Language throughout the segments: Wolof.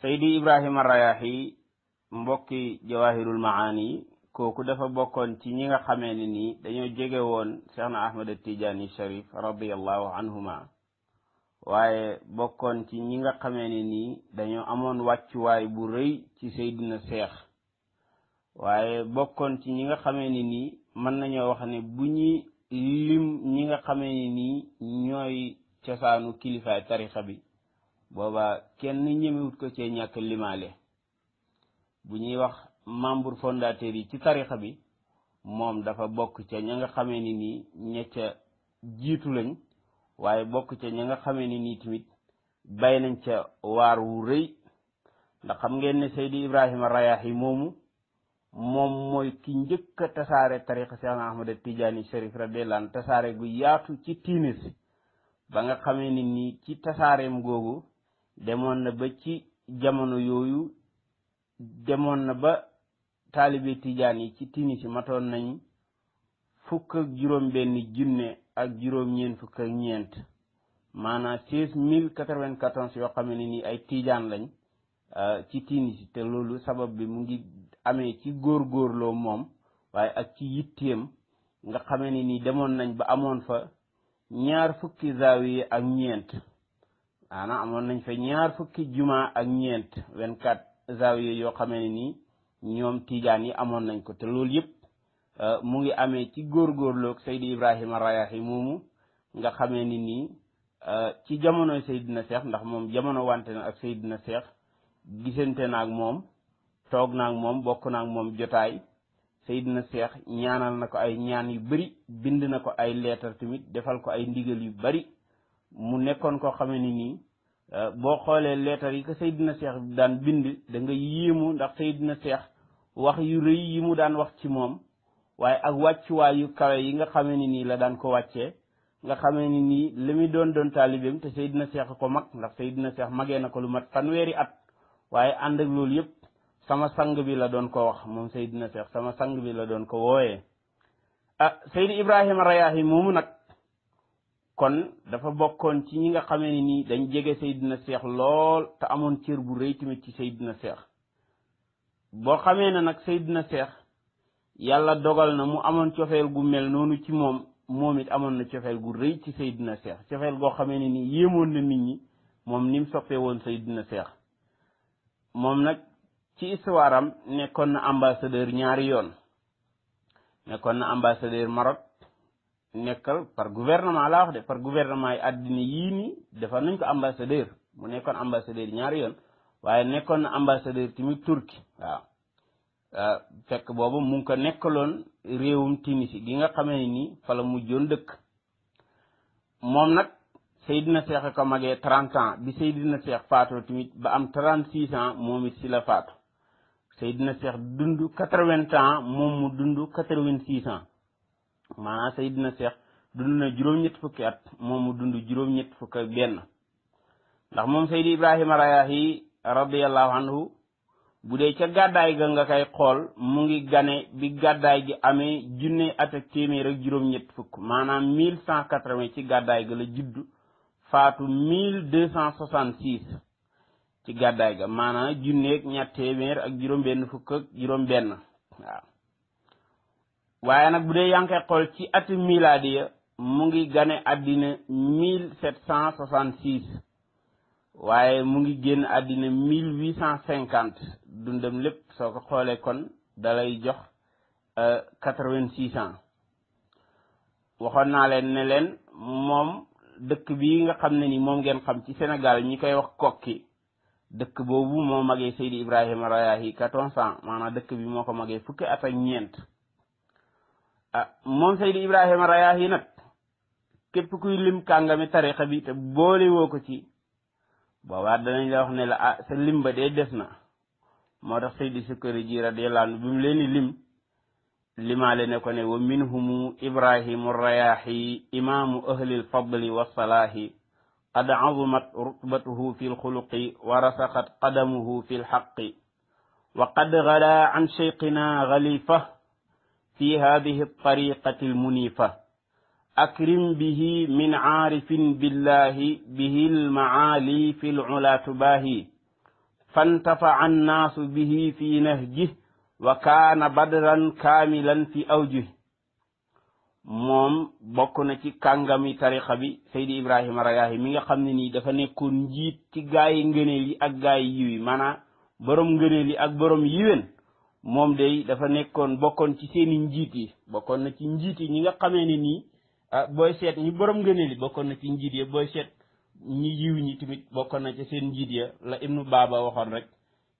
Seydi Ibrahima Rayahi mbokki Jawahirul Maani kooku dafa bokkoon ci ñi nga xamee ne nii dañoo jege woon Cheikhna Ahmad Tidiane Sharif radiyallahu anhuma waaye bokkoon ci ñi nga xamee ne nii dañoo amoon wàccuwaay bu rëy ci Seydina Cheikh waaye bokkoon ci ñi nga xamee ne nii mën nañoo wax ne bu ñuy lim ñi nga xamee ne nii ñooy cosaanu kilifaay tarixa bi booba kenn ñemewut ko cee ñàkk limaale bu ñuy wax membre fondateur yi ci tarixa bi moom dafa bokk ca ña nga xamee ni nii ña ca jiitu lañ waaye bokk ca ña nga xamee ni nii tamit bay nañ ca waar wu rëy ndax xam ngeen ne Seydi Ibrahima Rayahi moom mooy ki njëkk a tasaare tarixa Cheikhna Ahmad Tidiane Sharif radiyallahu anhu tasaare gu yaatu ci Tunis ba nga xamee ni nii ci tasaareem googu demoon na ba ci jamono yooyu demoon na ba taalibe tijaan yi ci Tunis matoon nañ 1,6 ak juróom-ñeent fukk ak ñeent maanaam 16,094 yoo xam ne ni ay tijaan lañ ci Tunis te loolu sabab bi mu ngi amee ci góorgóorloo moom waaye ak ci yitteem nga xamee ne ni demoon nañ ba amoon fa 2 fukki zaawiye ak ñeent maanaam amoon nañ fa 2 fukki juma ak ñeent 24 zaawiye yoo xamee ne nii ñoom tijaan yi amoon nañ ko te loolu yëpp mu ngi amee ci góorgóorloog Seydi Ibrahima Rayahi moomu nga xamee ni nii ci jamonoy Seydina Cheikh ndax moom jamono wante na ak Seydina Cheikh gisante naag moom toog naag moom bokk naag moom jotaay Seydina Cheikh ñaanal na ko ay ñaan yu bari bind na ko ay leetar tamit defal ko ay ndigal yu bari mu nekkoon koo xamee ni nii boo xoolee leetar yi ko Seydina Cheikh daan bind da nga yéemu ndax Seydina Cheikh wax yu rëy yi mu daan wax ci moom waaye ak wàccuwaay yu kawe yi nga xamee ni nii la daan ko wàccee nga xamee ni nii li muy doon taalibeem te Seydina Cheikh ko mag ndax Seydina Cheikh magee na ko lu mat 100 at waaye ànd ak loolu yëpp sama sang bi la doon ko wax moom Seydina Cheikh sama sang bi la doon ko wooyee Seydi Ibrahima Rayahi moomu nag kon dafa bokkoon ci ñi nga xamee ni nii dañ jege Seydina Cheikh lool te amoon cër bu rëy tamit ci Seydina Cheikh boo xamee ne nag Seydina Cheikh yàlla dogal na mu amoon cofeel gu mel noonu ci moom it amoon na cofeel gu rëy ci Seydina Cheikh cofeel goo xamee ne nii yéemoon na nit ñi moom ni mu soppee woon Seydina Cheikh moom nag ci histoire am nekkoon na ambassadeur ñaari yoon nekkoon na ambassadeur Maroc nekkal par gouvernement laa wax de par gouvernement yi àddina yii nii dafa nañ ko ambassadeur mu nekkoon ambassadeur ñaari yoon waaye nekkoon na ambassadeur tamit Turquie waaw fekk boobu mu ngi ko nekkaloon réewum Tunisie gi nga xamee ni nii fa la mujjoon dëkk moom nag Seydina Cheikh ko magee 30 ans bi Seydina Cheikh faatoo tamit ba am 36 ans moom it si la faatu Seydina Cheikh dund 80 ans moom mu dund 86 ans maanaam Seydina Cheikh dund na juróom-ñett fukki at moom mu dund juróom-ñett fukk ak benn ndax moom Seydi Ibrahima Rayahi radiyallahu anhu bu dee ca gàddaay ga nga koy xool mu ngi gane bi gàddaay gi amee 1,000 at ak téeméer ak juróom-ñett fukk maanaam 1180 ci gàddaay ga la juddu faatu 1266 ci gàddaay ga maanaam 1,000 téeméer ak juróom-benn fukk ak juróom-benn waaw waaye nag bu dee yaa ngi koy xool ci ati miladiya mu ngi gane àddina 1766 waaye mu ngi génn àddina 1850 dundam lépp soo ko xoolee kon dalay jox 86 ans waxoon naa leen ne leen moom dëkk bi nga xam ne ni moom ngeen xam ci Sénégal ñi koy wax kokki dëkk boobu moo magee Seydi Ibrahima Rayahi 14 ans maanaam dëkk bi moo ko magee fukki at ak ñeent moom Seydi Ibrahima Rayahi nag képp kuy lim kàngami tarixa bi te boole woo ko ci boobaa danañ la wax ne la sa lim ba dee des na moo tax Seydi Sukkari ji radiyallahu anhu bi mu leen di lim limaale ne ko ne wa minhumu Ibrahimu Rayahi imaamu ahlil fadli wassalaahi qad azumat rutbatuhu fi lxuluqi wa rasaxat qadamuhu fi lxaqi wa qad gala an cheyqina galifa في هذه الطريقة المنيفة أكرم به من عارف بالله به المعالي في العلا تباهي fantafa annaasu bihi fi nahjih wa kaana badran kaamilan fi awjuh. moom bokk na ci kàngami tariqa bi Seydi Ibrahima Rayaahi mi nga xam ne nii dafa nekkoon njiit ci gaayi ngëneel yi ak gaayi yiw yi maanaam borom ngëneel yi ak borom yiwen moom day dafa nekkoon bokkoon ci seeni njiit yi bokkoon na ci njiit yi ñi nga xamee ne nii booy seet ñi borom ngëneel yi bokkoon na ci njiit ya booy seet ñi yiw ñi tamit bokkoon na ci seen njiit ya la Ibnu Baaba waxoon rek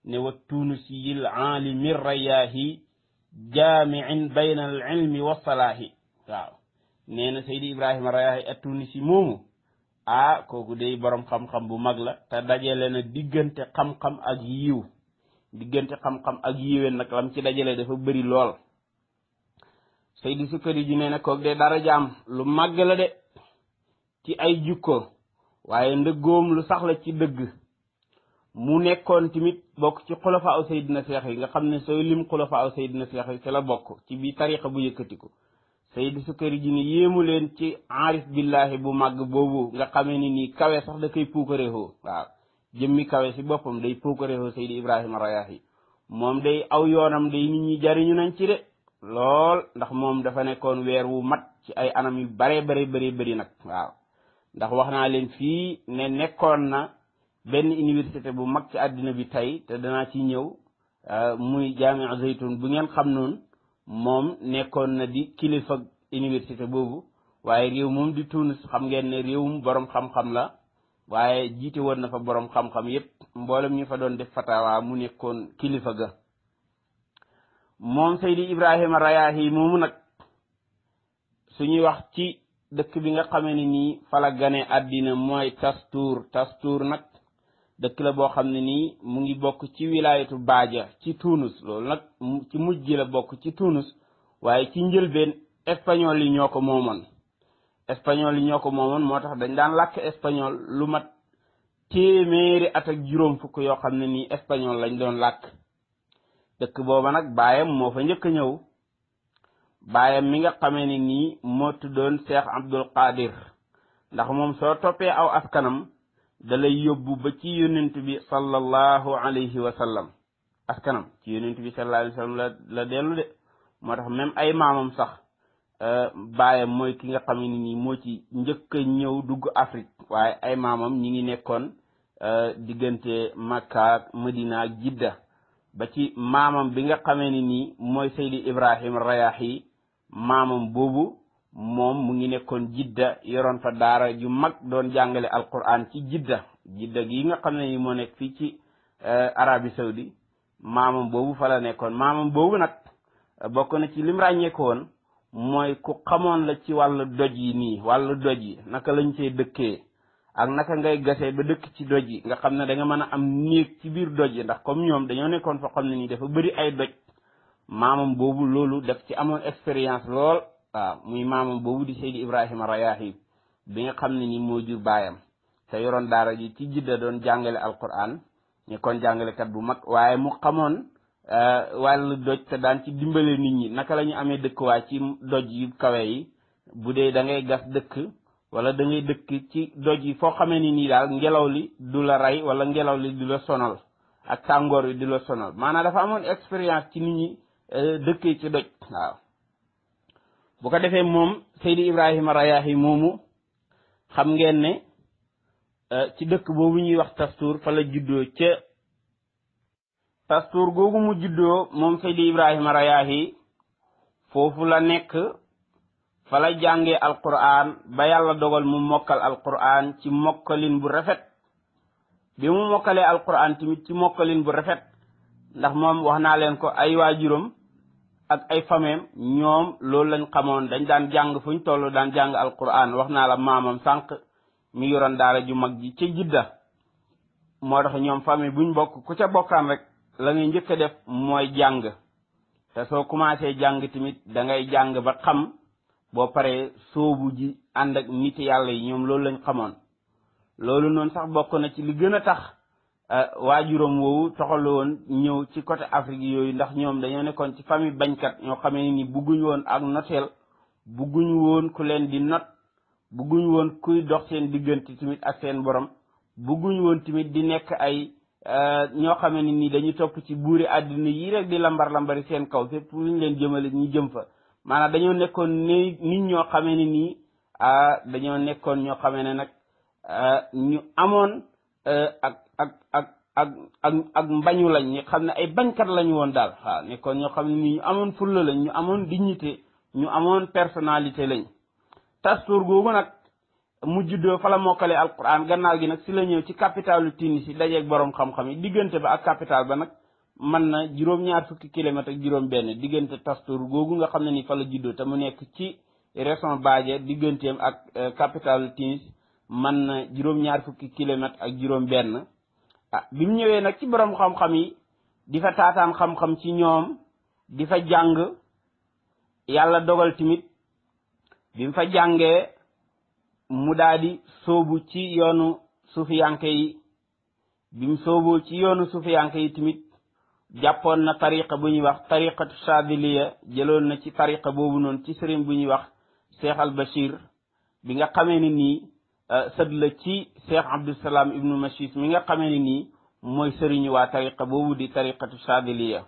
ne wa tunusiyil aalimi Rayaahi jaamiin bayna al ilmi wa salaahi. waaw nee na Seydi Ibrahima Rayaahi at-Tunisi moomu kooku day borom xam-xam bu mag la te dajale na diggante xam-xam ak yiw diggante xam-xam ak yiwén nag lam ci dajale dafa bëri lool. Seydi Sukkari ji nee na kooku de dara jaam lu màgg la de ci ay jukko waaye ndëggoom lu sax la ci dëgg. mu nekkoon tamit bokk ci xulafa aw Seydina Seex yi nga xam ne sooy lim xulafa aw Seydina Seex yi ci la bokk ci biir tariqa bu yëkkatiku. Seydi Sukkari ji ni yéemu leen ci aarif billahi bu màgg boobu nga xamee ni nii kawe sax da koy puukareexoo waaw jëmmi kawe si boppam day puukareexoo Seydi Ibrahima Rayaahi moom day aw yoonam day nit ñi jariñu nañ ci de lool ndax moom dafa nekkoon weer wu mat ci ay anam yu bare bëri nag waaw ndax wax naa leen fii ne nekkoon na benn université bu mag ci àddina bi tey te danaa ci ñëw muy Jaami'a Zaytun bu ngeen xam noonu moom nekkoon na di kilifa université boobu waaye réew moom di Tunis xam ngeen ne réewum borom xam-xam la waaye jiite woon na fa borom xam-xam yépp mboolem ñu fa doon def fatawa mu nekkoon kilifa ga. moom Seydi Ibrahima Rayaahi moomu nag suñuy wax ci dëkk bi nga xamee ne nii fala gane àddina mooy Tastour nag dëkk la boo xam ne nii mu ngi bokk ci wilaayatu Baaja ci Tunis loolu nag ci mujj gi la bokk ci Tunis waaye ci njëlbeen espagnol yi ñoo ko moomoon moo tax dañ daan làkk espagnol lu mat téeméeri at ak juróom fukk yoo xam ne nii espagnol lañ doon làkk. dëkk booba nag baayam moo fa njëkk a ñëw baayam mi nga xamee ne nii moo tuddoon Cheikh Abdul Qadir ndax moom soo toppee aw askanam da lay yóbbu ba ci yonent bi sallallahu alayhi wa sallam askanam ci yonent bi sallallahu alayhi wa sallam la dellu de moo tax même ay maamam sax baayam mooy ki nga xam ne nii moo ci njëkk a ñëw dugg Afrique waaye ay maamam ñi ngi nekkoon diggante Makka ak Madina ak Jidda ba ci maamam bi nga xamee ni nii mooy Seydi Ibrahima Rayaahi maamam boobu moom mu ngi nekkoon Jidda yoroon fa daara ju mag doon jàngale alquran ci Jidda gi nga xam ne ni moo nekk fii ci Arabie Saoudi maamam boobu fa la nekkoon maamam boobu nag bokk na ci lim ràññeeku woon mooy ku xamoon la ci wàllu doj yi naka lañ cee dëkkee ak naka ngay gasee ba dëkk ci doj yi nga xam ne da nga mën a am néeg ci biir doj yi ndax comme ñoom dañoo nekkoon fa xam ne nii dafa bëri ay doj maamam boobu loolu daf ci amoon expérience lool waaw muy maamam boobu di Seydi Ibrahima Rayaahi bi nga xam ne ni moo jur baayam te yoroon daara ji ci Jidda doon jàngale alquran nekkoon jàngalekat bu mag waaye mu xamoon wàllu doj te daan ci dimbale nit ñi naka la ñu amee dëkkuwaay ci doj yu kawe yi bu dee da ngay gas dëkk wala da ngay dëkk ci doj yi foo xamee ni nii daal ngelaw li du la rey wala ngelaw li du la sonal ak tàngoor wi du la sonal maanaam dafa amoon expérience ci nit ñi dëkkee ci doj waaw bu ko defee moom Seydi Ibrahima Rayaahi moomu xam ngeen ne ci dëkk boobu ñuy wax Tastour fa la juddoo ca Tastour googu mu juddoo moom Seydi Ibrahima Rayaahi foofu la nekk fa la jàngee alquran ba yàlla dogal mu mokkal alquran ci mokkalin bu rafet bi mu mokkalee alquran tamit ci mokkalin bu rafet ndax moom wax naa leen ko ay waajuram ak ay fameem ñoom loolu lañ xamoon dañ daan jàng fuñ toll daan jàng alquran wax naa la maamam sànq mi yoroon daara ju mag ji ca Jidda moo tax ñoom famille buñ bokk ku ca bokkaan rek la ngay njëkk a def mooy jàng te soo commencé jàng tamit da ngay jàng ba xam boo paree soobu ji ànd ak nit yàlla yi ñoom loolu lañ xamoon loolu noonu sax bokk na ci li gën a tax waajuram woowu toxal woon ñëw ci côté Afrique yooyu ndax ñoom dañoo nekkoon ci famille bañkat ñoo xamee ni bugguñu woon ak noteel bugguñu woon ku leen di not bugguñu woon kuy dox seen diggante tamit ak seen borom bugguñu woon tamit di nekk ay ñoo xamee ni nii dañu topp ci buuri àddina yi rek di lambari seen kaw fépp fu ñu leen jëmale ñu jëm fa maanaam dañoo nekkoon nit ñoo xamee ni nii dañoo nekkoon ñoo xamee ne nag ñu amoon ak mbañu lañ ñu xam ne ay bañkat lañu woon daal waaw nekkoon ñoo xam ne nii ñu amoon fulla lañ ñu amoon dignité ñu amoon personnalité lañ Tastur googu nag mu juddoo fa la mokkale alquran gannaaw gi nag si la ñëw ci capitalu Tunisie dajeeg borom xam-xam yi diggante ba ak capital ba nag mën na juróom-ñaar fukki kilomètre ak juróom-benn diggante Tastur googu nga xam ne ni fa la juddoo te mu nekk ci région Badia digganteem ak capitalu Tunisie mën na juróom-ñaar fukki kilomètre ak juróom-benn bi mu ñëwee nag ci borom xam-xam yi di fa taataan xam-xam ci ñoom di fa jàng yàlla dogal tamit bi mu fa jàngee. mu daal di sóobu ci yoonu sufiyanke yi bi mu sóoboo ci yoonu sufiyanke yi tamit jàppoon na tariqa bu ñuy wax tariqatu Chadiliya jëloon na ci tariqa boobu noonu ci sëriñ bu ñuy wax Cheikh al Bachir bi nga xamee ni nii sët la ci Cheikh Abdusalaam ibnu Machis mi nga xamee ni nii mooy sëriñu waa tariqa boobu di tariqatu Chadiliya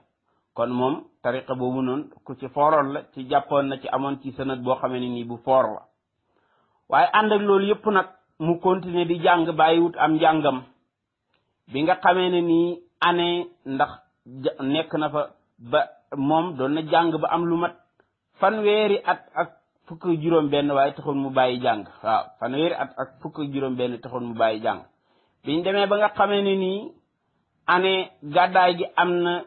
kon moom tariqa boobu noonu ku ci fooroon la ci jàppoon na ci amoon ci sanad boo xamee ni nii bu foor la waaye ànd ak loolu yëpp nag mu continuer di jàng bàyyiwut am njàngam bi nga xamee ne nii année ndax nekk na fa ba moom doon na jàng ba am lu mat fanweeri at ak fukk juróom benn waaye taxoon mu bàyyi jàng waaw fanweeri at ak fukk juróom benn taxoon mu bàyyi jàng biñ demee ba nga xamee ne nii année gàddaay gi am na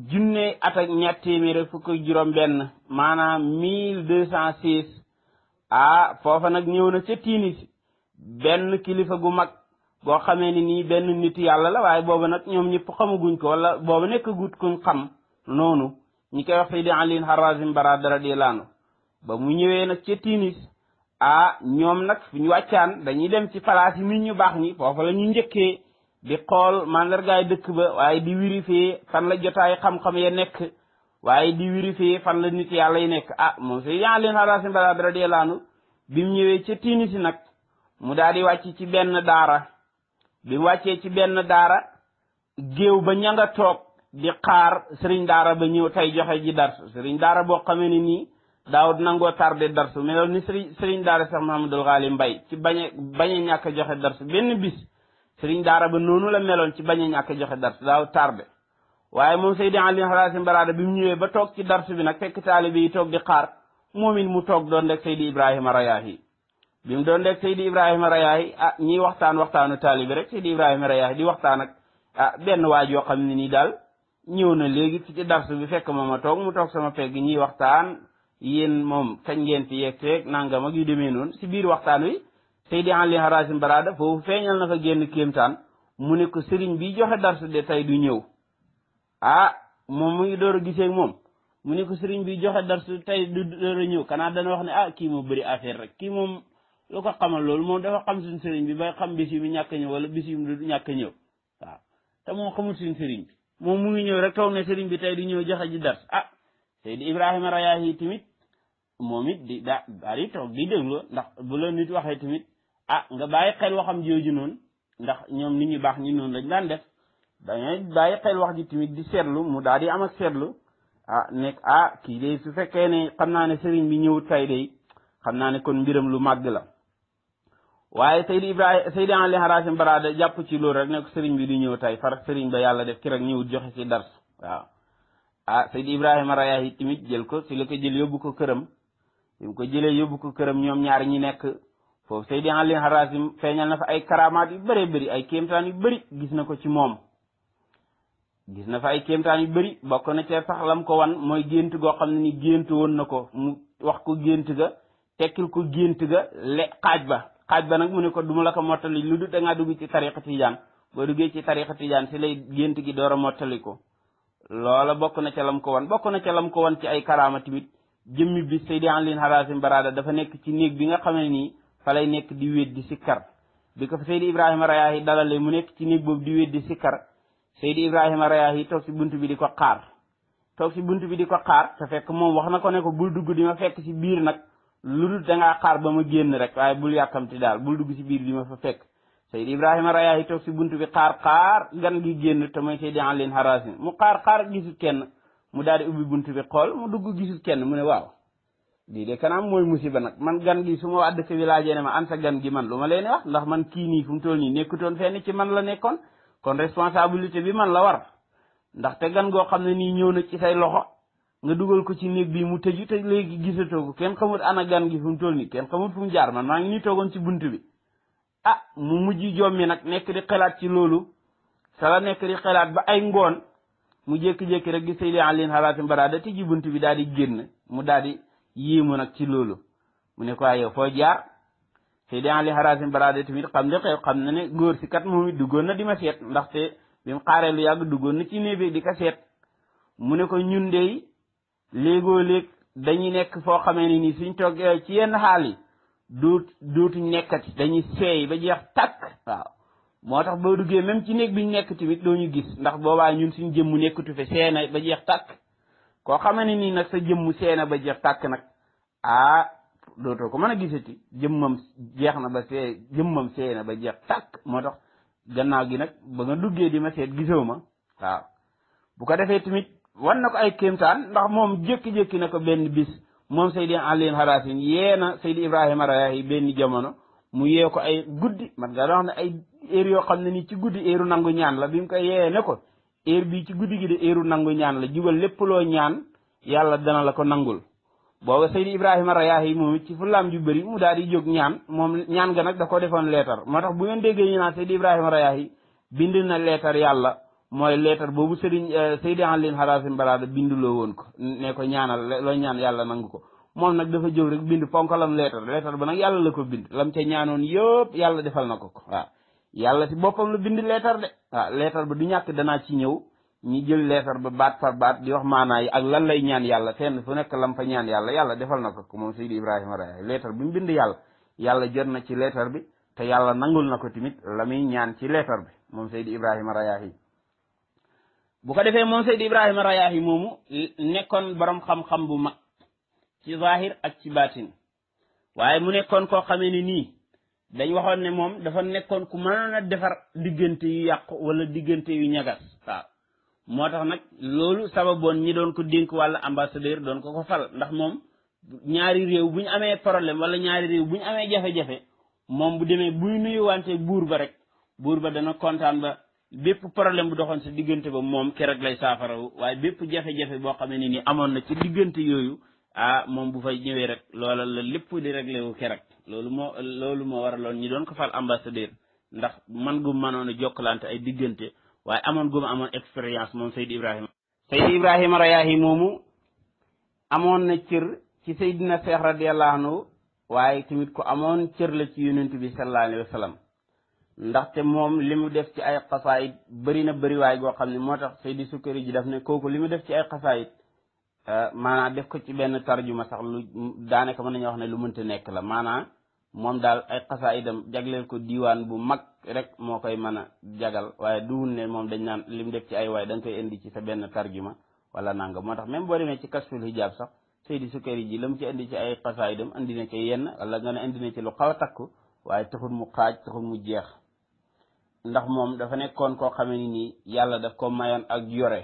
junne at ak ñett téeméer fukk juróom benn maanaam 1206 foofa nag ñëw na ca Tunisie benn kilifa gu mag boo xamee ni nii benn nit yàlla la waaye booba nag ñoom ñëpp xamaguñ ko wala booba nekk gut kuñ xam noonu ñi koy wax Seydi Ali Harazim Barada radiyallahu anhu ba mu ñëwee nag ca Tunisie ñoom nag fu ñu wàccaan dañuy dem ci palaas yi nit ñu baax ñi foofa la ñu njëkkee di xool mandargaay dëkk ba waaye di vérifier fan la jotaay xam-xam ya nekk waaye di vérifier fan la nit yàlla yi nekk moom Seydi Ali Harazim Barada radiyallahu anhu bi mu ñëwee ca Tunisie nag mu daal di wàcc ci benn daara bi mu wàccee ci benn daara géew ba ña nga toog di xaar sëriñ daara ba ñëw tey joxe ji darsu sëriñ daara boo xamee ne nii daawut nangoo tardé darsu meloon ni sëriñ daara Cheikh Mouhamadul Ghali Mbay ci bañ a ñàkk a joxe darsu benn bis sëriñ daara ba noonu la meloon ci bañ a ñàkk a joxe darsu daawut tardé waaye moom Seydi Ali Harazim Barada bi mu ñëwee ba toog ci darsu bi nag fekk taalibe yi toog di xaar moom it mu toog doon rek Seydi Ibrahima Rayahi bi mu doon rek Seydi Ibrahima Rayahi ñiy waxtaanu taalibe rek Seydi Ibrahima Rayahi di waxtaan ak benn waaj yoo xam ne nii daal ñëw na léegi fi ci darsu bi fekk ma toog mu toog sama pegg ñiy waxtaan yéen moom kañ ngeen fi yegg nangam ak yu demee noonu si biir waxtaan wi Seydi Ali Harazim Barada foofu feeñal na fa génn kéemtaan mu ne ko sëriñ bi joxe darsu de tey du ñëw moom mu ngi door a gisee ak moom mu ne ko sëriñ bi joxe darsu tey du door a ñëw kanaa dana wax ne kii moo bëri affaire rek kii moom lu ko xamal loolu moom dafa xam suñ sëriñ bi ba xam bis yu mu ñàkk a ñëw wala bis yu mu du ñàkk a ñëw waaw te moom xamul suñ sëriñ bi moom mu ngi ñëw rek toog ne sëriñ bi tey du ñëw joxe ji dars Seydi Ibrahima Rayahi tamit moom it di daal di toog di déglu ndax bu la nit waxee tamit nga bàyyi xel waxam jooju noonu ndax ñoom nit ñu baax ñi noonu lañ daan def dañuy bàyyi xel wax ji tamit di seetlu mu daal di am ak seetlu nekk kii de su fekkee ne xam naa ne sëriñ bi ñëw tey de xam naa ne kon mbiram lu màgg la waaye Seydi Ali Harazim Barada jàpp ci loolu rek ne ko sëriñ bi di ñëw tey far sëriñ ba yàlla def ki rek ñëwut joxe ci dars waaw Seydi Ibrahima Rayahi tamit jël ko si la ko jël yóbbu ko këram bi mu ko jëlee yóbbu ko këram ñoom ñaar ñi nekk foofu Seydi Ali Harazim feeñal na fa ay karamaat yu bëree bëri ay kéemtaan yu bëri gis na ko ci moom gis na fa ay kéemtaan yu bëri bokk na ci sax lam ko wan mooy gént goo xam ne ni gént woon na ko mu wax ko gént ga tekkil ko gént ga xaaj ba nag mu ne ko duma la ko mottali lu du da ngaa dugg ci tariqa tijaan boo duggee ci tariqa tijaan si lay gént gi door a mottali ko loola bokk na ca lam ko wan ci ay karaama tamit jëmmi bi Seydi Ali Harazim Barada dafa nekk ci néeg bi nga xam ne nii fa lay nekk di wéet di sikkar bi ko Seydi Ibrahima Rayahi dalalee mu nekk ci néeg boobu di wéet di sikkar Seydi Ibrahima Rayahi toog si bunt bi di ko xaar te fekk moom wax na ko ne ko bul dugg di ma fekk si biir nag lu dul dangaa xaar ba ma génn rek waaye bul yàkkamti daal bul dugg si biir di ma fa fekk Seydi Ibrahima Rayaahi toog si buntu bi xaar gan gi génn te mooy Seydi Alin Harazim mu xaar gisul kenn mu daal di ubbi buntu bi xool mu dugg gisul kenn mu ne waaw lii de kanam mooy musiba nag man gan gi su ma waa dëkk bi laajee ne ma an sa gan gi man lu ma leen wax ndax man kii nii fu mu toll nii nekkutoon fenn ci man la nekkoon kon responsabilité bi man la war ndaxte gan goo xam ne nii ñëw na ci say loxo nga dugal ko ci néeg bi mu tëju te léegi gisatoo ko kenn xamut ana gan gi fu mu toll nii kenn xamut fu mu jaar man maa ngi nii toogoon ci buntu bi mu mujj jommi nag nekk di xelaat ci loolu sala nekk di xelaat ba ay ngoon mu jékki-jékki rek gi Seydi Alin Harazim Barada tijji buntu bi daal di génn mu daal di yéemu nag ci loolu mu ne ko yow foo jaar Seydi Alin Harazim Barada tamit xam li xew xam na ne góor si kat moom it duggoon na di ma seet ndaxte bi mu xaaree lu yàgg duggoon na ci néeg bi di ko seet mu ne ko ñun dey léegoo léeg dañuy nekk foo xamee ne nii suñ toog ci yenn xaal yi dootuñ nekkati dañuy seey ba jeex tàkk waaw moo tax boo duggee même ci néeg bi ñu nekk tamit doo ñu gis ndax boobaa ñun suñ jëmmu nekkatu fe seena ba jeex tàkk koo xamee ne nii nag sa jëmmu seena ba jeex tàkk nag dootoo ko mën a gisati jëmmam jeex na ba jëmmam seena ba jeex tàkk moo tax gannaaw gi nag ba nga duggee di ma seet gisoo ma waaw bu ko defee tamit wan na ko ay kéemtaan ndax moom jékki-jékki na ko benn bis moom Seydi Alin Harazim yee na Seydi Ibrahima Rayaahi benn jamono mu yee ko ay guddi man nga wax ne ay heure yoo xam ne nii ci guddi heure nangu ñaan la bi mu ko yee ne ko heure bii ci guddi gi de heure nangu ñaan la jugal lépp loo ñaan yàlla dana la ko nangul booba Seydi Ibrahima Rayaahi moom it ci fullaam ju bëri mu daal di jóg ñaan moom ñaan ga nag da ko defoon leetar moo tax bu ngeen déggee ñu naan Seydi Ibrahima Rayaahi bind na leetar yàlla mooy leetar boobu Seydi Alin Harazim Barada binduloo woon ko ne ko ñaanal loo ñaan yàlla nangu ko moom nag dafa jóg rek bind ponkalam leetar ba nag yàlla la ko bind lam ca ñaanoon yëpp yàlla defal na ko waaw yàlla si boppam la bind leetar de waaw leetar ba du ñàkk danaa ci ñëw ñi jël leetar ba baat par baat di wax maanaa yi ak lan lay ñaan yàlla fenn fu nekk lam fa ñaan yàlla defal na ko moom Seydi Ibrahima Rayaahi leetar bi mu bind yàlla jot na ci leetar bi te yàlla nangul na ko tamit la muy ñaan ci leetar bi moom Seydi Ibrahima Rayaahi bu ko defee moom Seydi Ibrahima Rayaahi moomu nekkoon borom xam-xam bu mag ci zahir ak ci baatin waaye mu nekkoon koo xamee ne nii dañ waxoon ne moom dafa nekkoon ku mënoon a defar diggante yu yàqu wala diggante yu ñagas waaw moo tax nag loolu sababoon ñi doon ko dénk wàlla ambassadeur doon ko fal ndax moom ñaari réew bu ñu amee problème wala ñaari réew bu ñu amee jafe-jafe moom bu demee buy nuyuwante buur ba rek buur ba dana kontaan ba bépp problème bu doxoon sa diggante ba moom keroog lay saafarawu waaye bépp jafe-jafe boo xamee ne ni amoon na ci diggante yooyu moom bu fay ñëwee rek loola la lépp di réglé wu keroog loolu moo waraloon ñi doon ko fal ambassadeur ndax man gu mënoon a jokkalante ay diggante waaye amoon gu ma amoon expérience moom Seydi Ibrahima Rayaahi moomu amoon na cër ci Seydina Cheikh radiyallahu anhu waaye tamit ku amoon cër la ci yonent bi sallallahu alayhi wa sallam ndaxte moom li mu def ci ay xasaayit bëri na bëri waay goo xam ne moo tax Seydi Sukkari ji daf ne kooku li mu def ci ay xasaayit maanaam def ko ci benn tarjuma sax lu daanaka mën nañu wax ne lu mënta nekk la maanaam moom daal ay xasaayidam jagleel ko diiwaan bu mag rek moo koy mën a jagal waaye duwul ne moom dañ naan li mu def ci ay waay da nga koy indi ci sa benn tarjuma wala nanga moo tax même boo demee ci Kashful Hijab sax Seydi Sukkari ji la mu ci indi ci ay xasaayidam indi na ci yenn wala nga ne indi na ci lu xaw a takku waaye taxul mu xaaj taxul mu jeex ndax moom dafa nekkoon koo xamee ni nii yàlla daf ko mayoon ak yore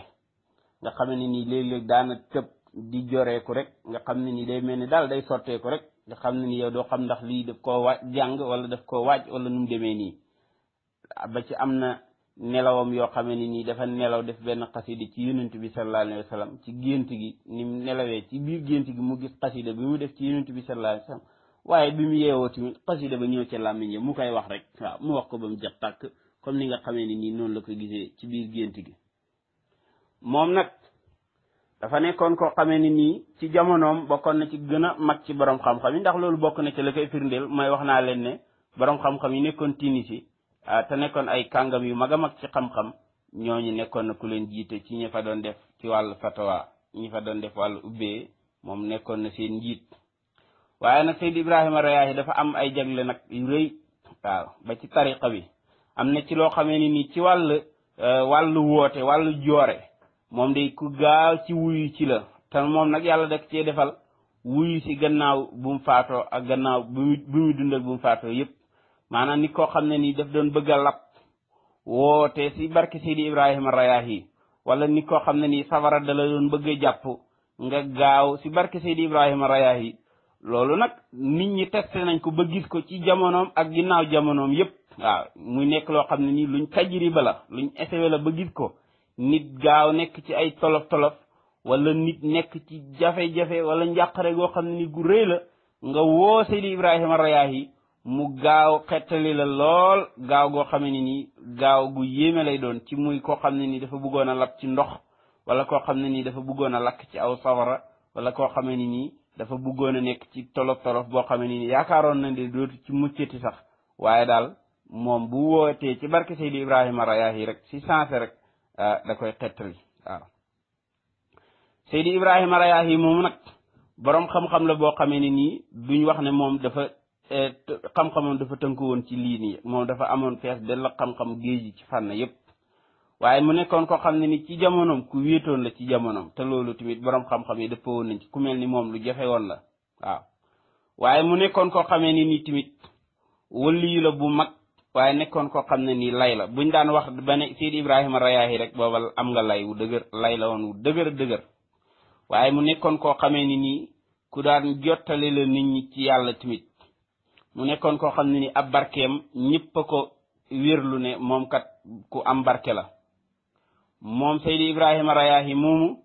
nga xam ne nii léeg-léeg daana tëb di joreeku rek nga xam ne nii day mel ni daal day sotteeku rek nga xam ne ni yow doo xam ndax lii daf koo jàng wala daf koo waaj wala nu mu demee nii ba ci am na nelawam yoo xam ne nii dafa nelaw def benn xasida ci yonent bi sallallahu alayhi wa sallam ci gént gi ni mu nelawee ci biir gént gi mu gis xasida bi mu def ci yonent bi sallallahu alayhi wa sallam waaye bi mu yeewoo tamit xasida ba ñëw ci làmmiñ mu koy wax rek waaw mu wax ko ba mu jeex tàkk comme ni nga xamee ni nii noonu la ko gisee ci biir gént gi moom nag dafa nekkoon koo xamee ni nii ci jamonoom bokkoon na ci gën a mag ci borom xam-xam yi ndax loolu bokk na ci la koy firndeel mooy wax naa leen ne borom xam-xam yi nekkoon Tunisie te nekkoon ay kàngam yu mag a mag ci xam-xam ñooñu nekkoon na ku leen jiite ci ñi fa doon def ci wàllu fatawa ñi fa doon def wàllu ubbee moom nekkoon na seen njiit waaye nag Seydi Ibrahima Rayaahi dafa am ay jagle nag yu rëy waaw ba ci tariqa bi am na ci loo xamee ni nii ci wàllu woote wàllu joore moom day ku gaaw ci wuyu ci la te moom nag yàlla daf cee defal wuyu si gannaaw bu mu faatoo ak gannaaw bu mu dund ak bu mu faatoo yëpp maanaam nit koo xam ne nii daf doon bëgg a lab woote si barke Seydi Ibrahima Rayaahi wala nit koo xam ne nii safara da la doon bëgg a jàpp nga gaaw si barke Seydi Ibrahima Rayaahi loolu nag nit ñi testé nañ ko ba gis ko ci jamonoom ak ginnaaw jamonoom yépp waaw muy nekk loo xam ne nii luñ tajriba la luñ essayé la ba gis ko nit gaaw nekk ci ay tolof-tolof wala nit nekk ci jafe-jafe wala njàqare goo xam ne ni gu rëy la nga woo Seydi Ibrahima Rayaahi mu gaaw xettali la lool gaaw goo xam ne nii gaaw gu yéeme lay doon ci muy koo xam ne nii dafa bëggoon a lab ci ndox wala koo xam ne nii dafa bëggoon a lakk ci aw sawara wala koo xam ne nii dafa bëggoon a nekk ci tolof-tolof boo xam ne nii yaakaaroon na ne dootu ci muccati sax waaye daal moom bu wootee ci barke Seydi Ibrahima Rayaahi rek si sensé rek da koy xettali waaw Seydi Ibrahima Rayaahi moom nag boroom xam-xam la boo xamee ne nii duñ wax ne moom dafa xam-xamam dafa tënku woon ci lii nii moom dafa amoon fees del la xam-xam géej ci fànn yépp waaye mu nekkoon ko xam ne ni ci jamonoom ku wéetoon la ci jamonoom te loolu tamit boroom xam-xam yi dëppoo woon nañ ci ku mel ni moom lu jafe woon la waaw waaye mu nekkoon koo xamee ni nii tamit waliyu la bu mag waaye nekkoon koo xam ne nii lay la buñ daan wax ba ne Seydi Ibrahima Rayaahi rek booba am nga lay wu dëgër lay la woon wu dëgër waaye mu nekkoon koo xamee ni nii ku daan jottale la nit ñi ci yàlla tamit mu nekkoon koo xam ne ni ab barkeem ñëpp a ko wérlu ne moom kat ku am barke la moom Seydi Ibrahima Rayaahi moomu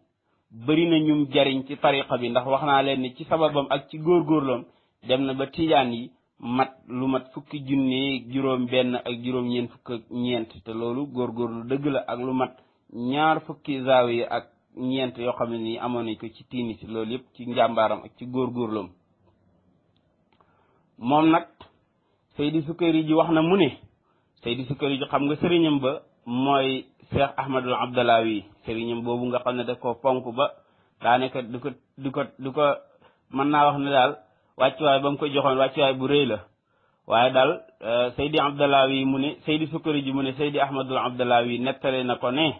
bëri na ñum jariñ ci tariqa bi ndax wax naa leen ne ci sababam ak ci góorgóorloom dem na ba tijaan yi mat lu mat fukki junne juróom benn ak juróom ñeent fukk ak ñeent te loolu góorgóorlu dëgg la ak lu mat ñaar fukki zaawiya ak ñeent yoo xam ne nii amoon nañ ko ci tiini si loolu yëpp ci njàmbaaram ak ci góorgóorloom moom nag Seydi Sukkari ji wax na mu ne Seydi Sukkari ji xam nga sëriñam ba mooy Cheikh Ahmadul Abdalawi sëriñam boobu nga xam ne daf ko fonk ba daanaka du ko mën naa wax ne daal wàccuwaay ba mu ko joxoon wàccuwaay bu rëy la waaye daal Seydi Abdalawi mu ne Seydi Sukkari ji mu ne Seydi Ahmadul Abdalawi nettale na ko ne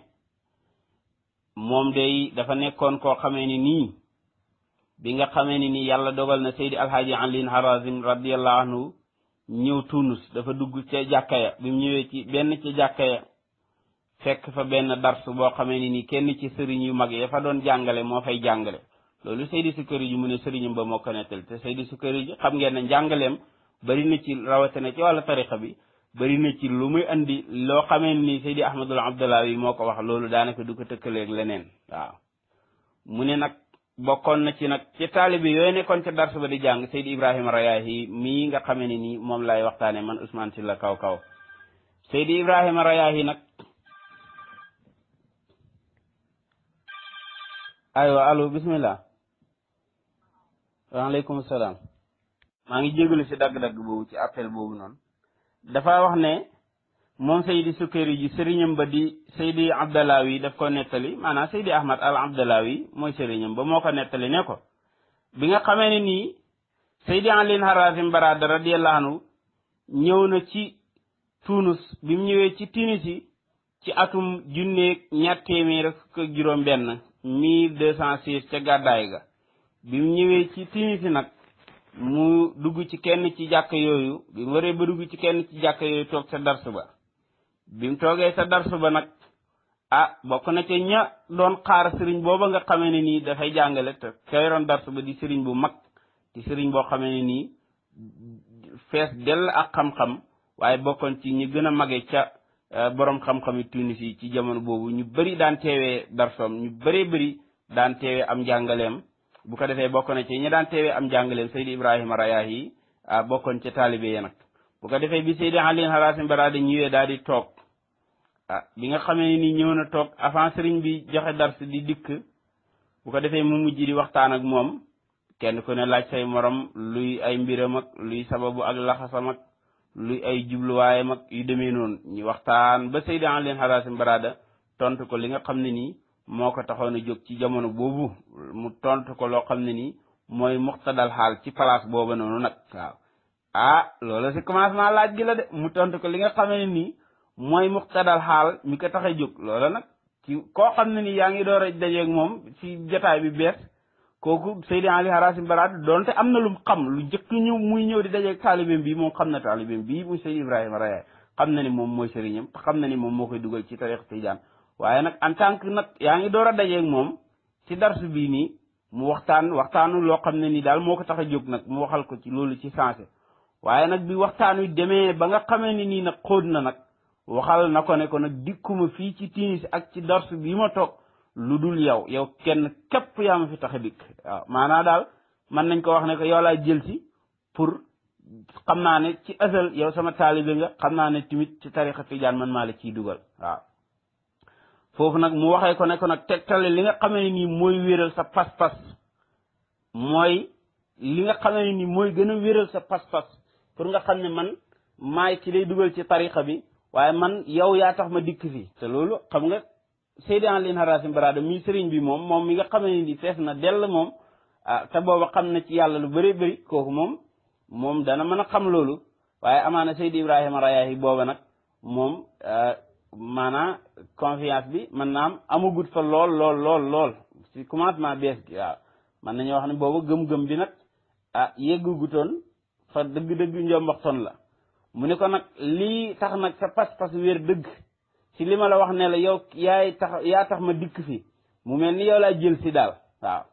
moom day dafa nekkoon koo xamee ni nii bi nga xamee ni nii yàlla dogal na Seydi Alhaaji Alin Harazim radiyallahu anhu ñëw Tunus dafa dugg ca jàkka ya bi mu ñëwee ci benn ca jàkka ya fekk fa benn dars boo xamee ni nii kenn ci sëriñ yu mag ya fa doon jàngale moo fay jàngale loolu Seydi Sukkari ji mu ne sëriñam ba moo ko nettal te Seydi Sukkari ji xam ngeen ne njàngaleem bari na ci rawatina ci wàllu tariqa bi bari na ci lu muy andi loo xamee ni Seydi Ahmadul Abdalawi moo ko wax loolu daanaka du ko tëkkaleeg leneen waaw mu ne nag bokkoon na ci nag ci taalibe yooyu nekkoon ca dars ba di jàng Seydi Ibrahima Rayaahi mii nga xamee ne nii moom lay waxtaane man Ousmane Sylla Kaw Kaw Seydi Ibrahima Rayaahi nag aywa allo bismillah waaleykum salaam maa ngi jégalu si dagg-dagg boobu ci appel boobu noonu dafa wax ne moom Seydi Sukkari ji sëriñam ba di Seydi Abdalawi daf ko nettali maanaam Seydi Ahmad al Abdalawi mooy sëriñam ba moo ko nettali ne ko bi nga xamee ne nii Seydi Alin Harazim Barada radiyallahu anhu ñëw na ci Tunus bi mu ñëwee ci Tunisie ci atum junneeg ñaar téeméer fukk ak juróom benn 1206 ca gàddaay ga bi mu ñëwee ci Tunisie nag mu dugg ci kenn ci jàkk yooyu bi mu waree ba dugg ci kenn ci jàkk yooyu toog sa dars ba bi mu toogee sa dars ba nag bokk na ca ña doon xaar sëriñ booba nga xamee ne nii dafay jàngale te ka yoroon dars ba di sëriñ bu mag di sëriñ boo xamee ne nii fees dell ak xam-xam waaye bokkoon ci ñi gën a mage ca borom xam-xami Tunis yi ci jamono boobu ñu bëri daan teewee darsoom ñu bëree bëri daan teewee am njàngaleem bu ko defee bokk na ci ñi daan teewee am njàngaleem Seydi Ibrahima Rayaahi bokkoon ca taalibe yi nag bu ko defee bi Seydi Alin Harazim Barada ñëwee daal di toog bi nga xamee ni ñëw na toog avant sëriñ bi joxe dars di dikk bu ko defee mu mujj di waxtaan ak moom kenn ku ne laaj say morom luy ay mbiram ak luy sababu ak laxasam ak luy ay jubluwaayam ak yu demee noonu ñu waxtaan ba Seydi Alin Harazim Barada tontu ko li nga xam ne nii moo ko taxoon a jóg ci jamono boobu mu tontu ko loo xam ne nii mooy muxtadal xaal ci place booba noonu nag waaw loolu si commencement laaj gi la de mu tontu ko li nga xam ne nii mooy muxtadal xaal mi ko tax a jóg loola nag ci koo xam ne nii yaa ngi door a dajeeg moom ci jotaay bi bees kooku Seydi Ali Harazim Barada doonte am na lu xam lu jëkk ñëw muy ñëw di dajeeg taalibeem bii moom xam na taalibeem bii muy Seydi Ibrahima Rayahi xam na ni moom mooy sëriñam te xam na ni moom moo koy dugal ci tariqa tijaan waaye nag en tant que nag yaa ngi door a dajeeg moom ci darsu bii nii mu waxtaanu loo xam ne ni daal moo ko tax a jóg nag mu waxal ko ci loolu ci sensé waaye nag bi waxtaan wi demee ba nga xamee ni nii nag xóot na nag waxal na ko ne ko nag dikkuma fii ci tinis ak ci darsu bii ma toog lu dul yow kenn képp yaa ma fi tax a dikk waaw maanaa daal mën nañ ko wax ne ko yow laa jël si pour xam naa ne ci asal yow sama taalibe nga xam naa ne tamit ci tariqa tijaan man maa la ciy dugal waaw foofu nag mu waxee ko ne ko nag tegtale li nga xamee ne nii mooy wéral sa pas-pas mooy li nga xamee ne nii mooy gën a wéral sa pas-pas pour nga xam ne man maay ci lay dugal ci tariqa bi waaye man yow yaa tax ma dikk fi te loolu xam nga Seydi Ali Harazim Barada mi sëriñ bi moom mi nga xamee ne nii fees na dell moom te booba xam na ci yàlla lu bëri bëri kooku moom dana mën a xam loolu waaye amaana Seydi Ibrahima Rayahi booba nag moom maanaam confiance bi mën naa am amagut fa lool ci commencement bees gi waaw mën nañu wax ne booba gëm-gëm bi nag yeggugutoon fa dëgg-dëgg njombaxtoon la mu ne ko nag lii tax nag sa pas-pas wér dëgg ci li ma la wax ne la yow yaa tax ma dikk fi mu mel ni yow laa jël si daal waaw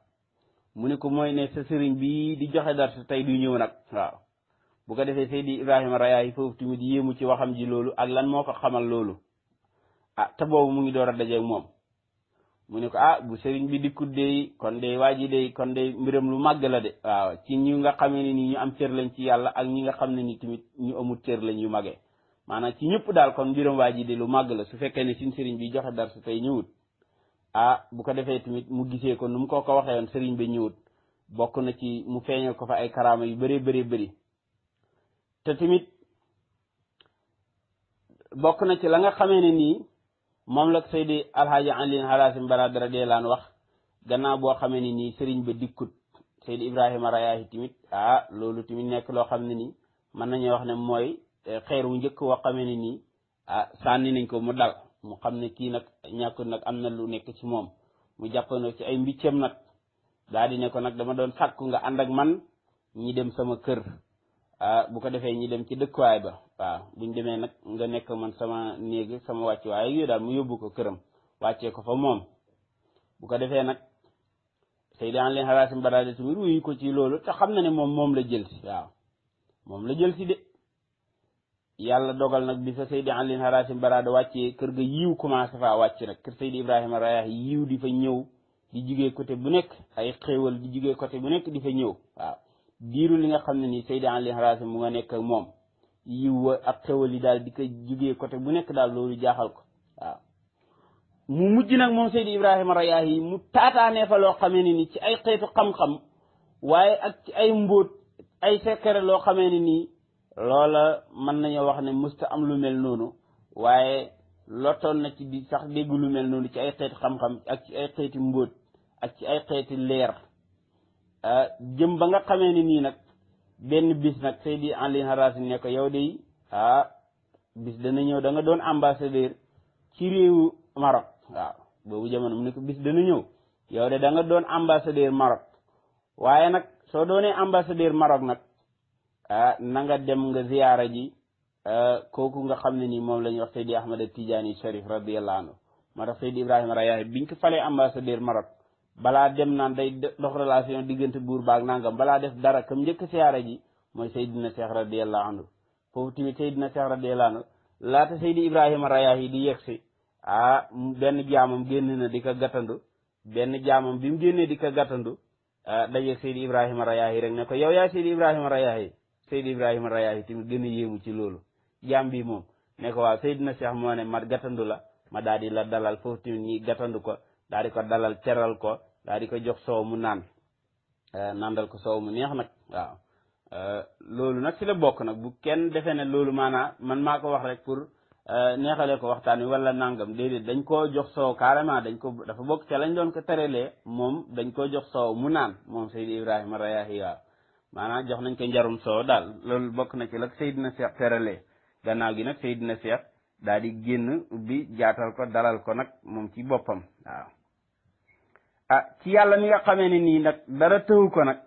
mu ne ko mooy ne sa sëriñ bi di joxe dar sa tey du ñëw nag waaw bu ko defee Seydi Ibrahima Rayahi foofu tamit yéemu ci waxam ji loolu ak lan moo ko xamal loolu te boobu mu ngi door a dajeeg moom mu ne ko bu sëriñ bi dikkut dey kon dey waa ji dey kon dey mbiram lu màgg la de waaw ci ñi nga xamee ne ni ñu am cër lañ ci yàlla ak ñi nga xam ne ni tamit ñu amul cër lañ yu magee maanaam ci ñëpp daal kon mbiram waa ji de lu màgg la su fekkee ne suñ sëriñ bi joxe dar su tey ñëwut bu ko defee tamit mu gisee ko nu mu ko waxee woon sëriñ ba ñëwut bokk na ci mu feeñal ko fa ay karaama yu bëri te tamit bokk na ci la nga xamee ne nii moom la Seydi Alhaaji Ali Harazim Barada radiyallahu anhu wax gannaaw boo xamee ne nii sëriñ ba dikkut Seydi Ibrahima Rayahi tamit loolu tamit nekk loo xam ne nii mën nañoo wax ne mooy xeer wu njëkk woo xamee ne nii sànni nañ ko mu dal mu xam ne kii nag ñàkkut nag am na lu nekk ci moom mu jàppandoo ci ay mbiccam nag daal di ne ko nag dama doon sàkku nga ànd ak man ñi dem sama kër bu ko defee ñi dem ci dëkkuwaay ba waaw buñ demee nag nga nekk man sama néeg sama wàccuwaay yooyu daal mu yóbbu ko këram wàccee ko fa moom bu ko defee nag Seydi Ali Harazim Barada tamit wuyu ko ci loolu te xam na ne moom la jël si waaw moom la jël si de yàlla dogal nag bi fa Seydi Ali Harazim Barada wàccee kër ga yiw commencé faa wàcc nag kër Seydi Ibrahima Rayahi yiw di fa ñëw di jugee côté bu nekk ay xéewal di jugee côté bu nekk di fa ñëw waaw diiru li nga xam ne nii Seydi Ali Harazim mu nga nekk ak moom yiw ak xéewal yi daal di ko jugee côté bu nekk daal loolu jaaxal ko waaw mu mujj nag moom Seydi Ibrahima Rayahi mu taataanee fa loo xamee ne nii ci ay xeetu xam-xam waaye ak ci ay mbóot ay secret loo xamee ne nii loola mën nañoo wax ne musta am lu mel noonu waaye lottoon na ci di sax dégg lu mel noonu ci ay xeeti xam-xam ak ci ay xeeti mbóot ak ci ay xeeti leer jëm ba nga xamee ne nii nag benn bis nag Seydi Ali Harazim ne ko yow de bis dana ñëw da nga doon ambassadeur ci réewu Maroc waaw boobu jamono mu ne ko bis dana ñëw yow de da nga doon ambassadeur Maroc waaye nag soo doonee ambassadeur Maroc nag na nga dem nga ziyaara ji kooku nga xam ne nii moom la ñuy wax Seydi Ahmad Tijaani Sharif radiyallahu anhu moo tax Seydi Ibrahima Rayahi biñ ko falee ambassadeur Maroc balaa dem naan day dox relation diggante buur baag nangam balaa def dara kam njëkk ziyaara ji mooy Seydina Cheikh radiyallahu anhu foofu tamit Seydina Cheikh radiyallahu anhu laata Seydi Ibrahima Rayahi di yegsi benn jaamam génn na di ko gàttandu benn jaamam bi mu génnee di ko gàttandu dajeeg Seydi Ibrahima Rayahi rek ne ko yow yaa Seydi Ibrahima Rayahi Seydi Ibrahima Rayahi tamit gën a yéemu ci loolu jaam bi moom ne ko waaw Seydina Cheikh moo ne ma gàttandu la ma daal di la dalal foofu tamit ñi gàttandu ko daal di ko dalal teral ko daal di ko jox soow mu naan nandal ko soow mu neex nag waaw loolu nag ci la bokk nag bu kenn defee ne loolu maanaa man maa ko wax rek pour neexalee ko waxtaan wi wala nangam déedéet dañ koo jox soow carrément dafa bokk ca lañ doon ko terelee moom dañ koo jox soow mu naan moom Seydi Ibrahima Rayahi waaw maanaam jox nañ ko njarum soow daal loolu bokk na ci la Seydina Cheikh terelee gannaaw gi nag Seydina Cheikh daal di génn ubbi jaatal ko dalal ko nag moom ci boppam waaw ci yàlla mi nga xamee ne nii nag dara tëwu ko nag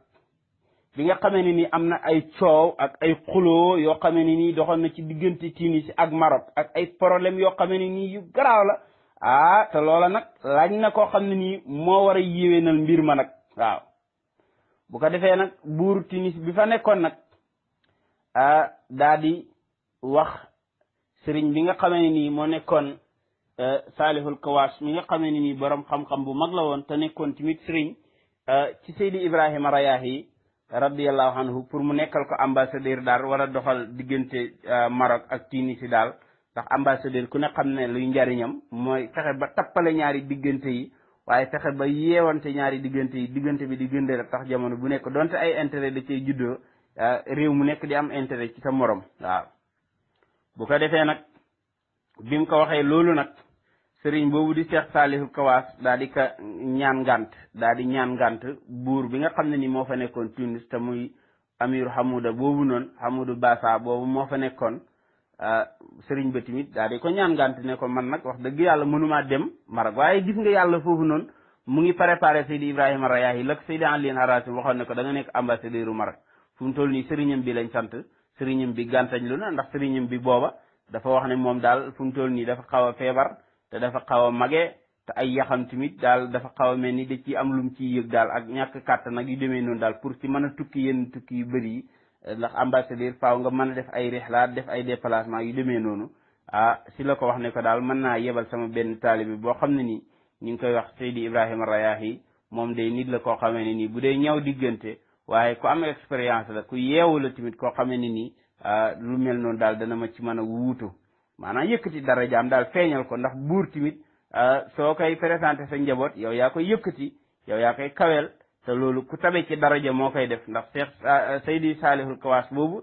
bi nga xamee ne nii am na ay coow ak ay xuloo yoo xamee ne nii doxoon na ci diggante Tunisie ak Maroc ak ay problème yoo xamee ne nii yu garaaw la te loola nag laaj na koo xam ne nii moo war a yéwénal mbir ma nag waaw bu ko defee nag buur Tunis bi fa nekkoon nag daa di wax sëriñ bi nga xamee ne nii moo nekkoon Salihul Kawaas mi nga xamee ne nii borom xam-xam bu mag la woon te nekkoon tamit sëriñ ci Seydi Ibrahima Rayahi radiyallahu anhu pour mu nekkal ko ambassadeur daal war a doxal diggante Maroc ak Tunisie daal ndax ambassadeur ku ne xam ne luy njariñam mooy fexe ba tappale ñaari diggante yi waaye fexe ba yeewante ñaari diggante yi diggante bi di gënde la tax jamono bu nekk donte ay intérêt da cay juddoo réew mu nekk di am intérêt ci sa morom waaw bu ko defee nag bi mu ko waxee loolu nag sëriñ boobu di Cheikh Salihul Kawaas daal di ka ñaan ngant buur bi nga xam ne ni moo fa nekkoon Tunis te muy Amir Hamouda boobu noonu Hamoudou Bassa boobu moo fa nekkoon sëriñ ba tamit daal di ko ñaan ngant ne ko man nag wax dëgg yàlla mënumaa dem Maroc waaye gis nga yàlla foofu noonu mu ngi préparé Seydi Ibrahima Rayahi lak Seydi Aliin Harazim waxoon ne ko da nga nekk ambassadeur u Maroc fu mu toll nii sëriñam bi lañ sant sëriñam bi gàntañ lu na ndax sëriñam bi booba dafa wax ne moom daal fu mu toll nii dafa xaw a feebar te dafa xaw a mage te ay yaxam tamit daal dafa xaw a mel ni da ci am lum ciy yëg daal ak ñàkk kàttan nag yu demee noonu daal pour ci mën a tukki yenn tukki yu bëri yi ndax ambassadeur faaw nga mën a def ay rixlaat def ay déplacement yu demee noonu si la ko wax ne ko daal mën naa yebal sama benn taalibi boo xam ne nii ñu ngi koy wax Seydi Ibrahima Rayahi moom day nit la koo xamee ne nii bu dee ñaw diggante waaye ku am expérience la ku yeewu la tamit koo xamee ne nii lu mel noonu daal dana ma ci mën a wuutu maanaam yëkkati darajaam daal feeñal ko ndax buur tamit soo koy présenté sa njaboot yow yaa koy yëkkati yow yaa koy kaweel te loolu ku tabe ci daraja moo koy def ndax Cheikh Seydi Salihul Kawaas boobu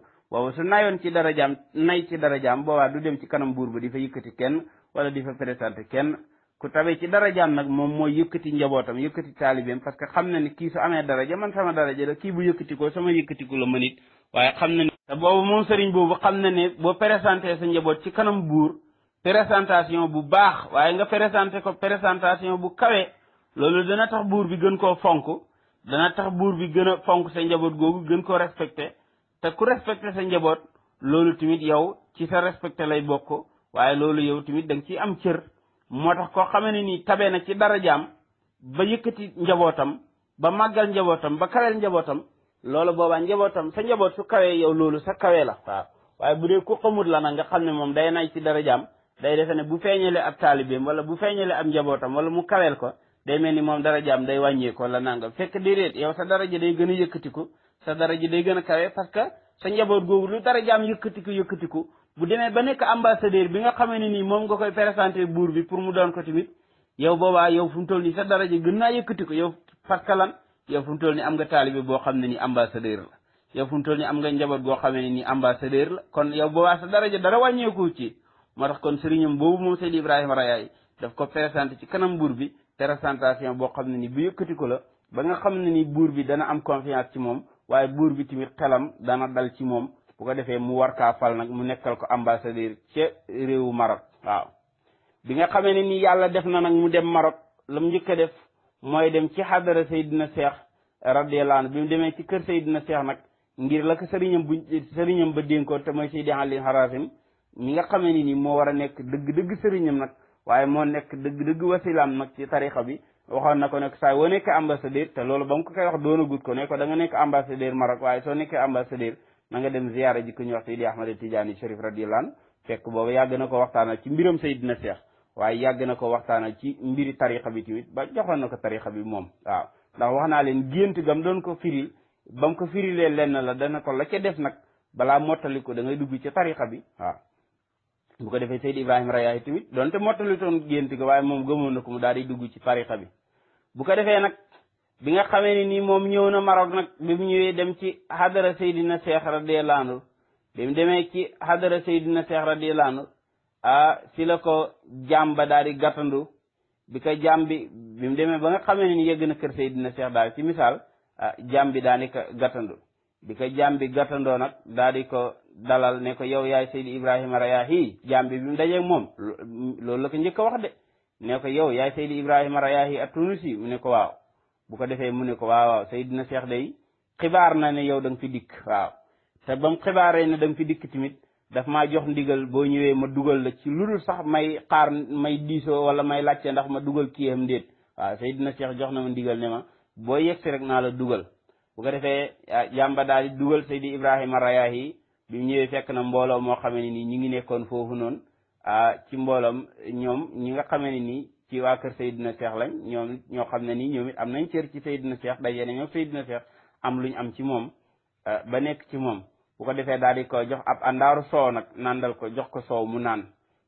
su nayoon ci darajaam nay ci darajaam boobaa du dem ci kanam buur ba di fa yëkkati kenn wala di fa présenté kenn ku tabe ci darajaam nag moom mooy yëkkati njabootam yëkkati taalibeem parce que xam na ni kii su amee daraja man sama daraja la kii bu yëkkati ko sama yëkkatiku la man it waaye xam na ni te boobu moom sëriñ boobu xam na ne boo présenté sa njaboot ci kanam buur présentation bu baax waaye nga présenté ko présentation bu kawe loolu dana tax buur bi gën koo fonk dana tax buur bi gën a fonk sa njaboot googu gën koo respecté te ku respecté sa njaboot loolu tamit yow ci sa respecté lay bokk waaye loolu yow tamit da nga ciy am cër moo tax koo xamee ne nii tabe na ci darajaam ba yëkkati njabootam ba màggal njabootam ba kaweel njabootam loolu boobaa njabootam sa njaboot su kawee yow loolu sa kawee la waaw waaye bu dee ku xamut la nag nga xam ne moom day nay ci darajaam day defe ne bu feeñale ab taalibeem wala bu feeñale ab njabootam wala mu kaweel ko day mel ni moom darajaam day wàññeeku wala nangam fekk déedéet yow sa daraja day gën a yëkkatiku sa daraja day gën a kawe parce que sa njaboot googu lu darajaam yëkkatiku bu demee ba nekk ambassadeur bi nga xamee ne nii moom nga koy présenté buur bi pour mu doon ko tamit yow boobaa yow fu mu toll nii sa daraja gën naa yëkkatiku yow parce que lan yow fu mu toll nii am nga taalibe boo xam ne ni ambassadeur la yow fu mu toll nii am nga njaboot goo xamee ne ni ambassadeur la kon yow boobaa sa daraja dara wàññeeku ci moo tax kon sëriñam boobu moom Seydi Ibrahima Rayahi daf ko présenté ci kanam buur bi présentation boo xam ne ni bu yëkkatiku la ba nga xam ne ni buur bi dana am confiance ci moom waaye buur bi tamit xelam dana dal ci moom bu ko defee mu war kaa fal nag mu nekkal ko ambassadeur ca réewu Maroc waaw bi nga xamee ne ni yàlla def na nag mu dem Maroc la mu njëkk a def mooy dem ci xadara Seydina Cheikh radiyallahu anhu bi mu demee ci kër Seydina Cheikh nag ngir la ko sëriñam ba dénkoon te mooy Seydi Aliin Harazim mi nga xamee ni moo war a nekk dëgg-dëgg sëriñam nag waaye moo nekk dëgg-dëgg wasilaam nag ci tarixa bi waxoon na ko nekk saa woo nekkee ambassadeur te loolu ba mu ko koy wax doona gut ko ne ko da nga nekk ambassadeur Maroc waaye soo nekkee ambassadeur na nga dem ziyaara ji ko ñu wax Seydi Ahmad Tidiane Chérif radiyallahu anhu fekk boobu yàgg na ko waxtaanal ci mbiram Seydina Cheikh waaye yàgg na ko waxtaanal ci mbiri tarixa bi tamit ba joxoon na ko tarixa bi moom waaw ndax wax naa leen gént gam doon ko firil ba mu ko firilee lenn la dana ko la ca def nag balaa mottali ko da ngay dugg ci tarixa bi waaw bu ko defee Seydi Ibrahima Rayahi tamit donte mottali toon gént ga waaye moom gëmoon na ko mu daal di dugg ci tarixa bi bu ko defee nag bi nga xamee ne nii moom ñëw na Maroc nag bi mu ñëwee dem ci hadara Seydina Cheikh radiyallahu anhu bi mu demee ci hadara Seydina Cheikh radiyallahu anhu si la ko jaam ba daal di gàttandu bi ko jaam bi mu demee ba nga xamee ne ni yegg na kër Seydina Cheikh daal ci misaal jaam bi daal di ko gàttandu bi ko jaam bi gàttandoo nag daal di ko dalal ne ko yow yaay Seydi Ibrahima Rayahi jaam bi mu dajeeg moom loolu la ko njëkk a wax de ne ko yow yaay Seydi Ibrahima Rayahi at-Tunusi mu ne ko waaw bu ko defee mu ne ko waaw Seydina Cheikh day xibaar na ne yow da nga fi dikk waaw te ba mu xibaaree ne da nga fi dikk tamit daf maa jox ndigal boo ñëwee ma dugal la ci lu dul sax may xaar may diisoo wala may laajte ndax ma dugal kii am ndéet waaw Seydina Cheikh jox na ma ndigal ne ma boo yegsi rek naa la dugal bu ko defee jàmba daal di dugal Seydi Ibrahima Rayahi bi mu ñëwee fekk na mbooloo moo xamee ne nii ñi ngi nekkoon foofu noonu ci mbooloom ñoom ñi nga xamee ne nii ci waa kër Seydina Cheikh lañ ñoom ñoo xam ne nii ñoom it am nañ cër ci Seydina Cheikh daje nañoo Seydina Cheikh am luñ am ci moom ba nekk ci moom bu ko defee daal di ko jox ab àndaaru soow nag nandal ko jox ko soow mu naan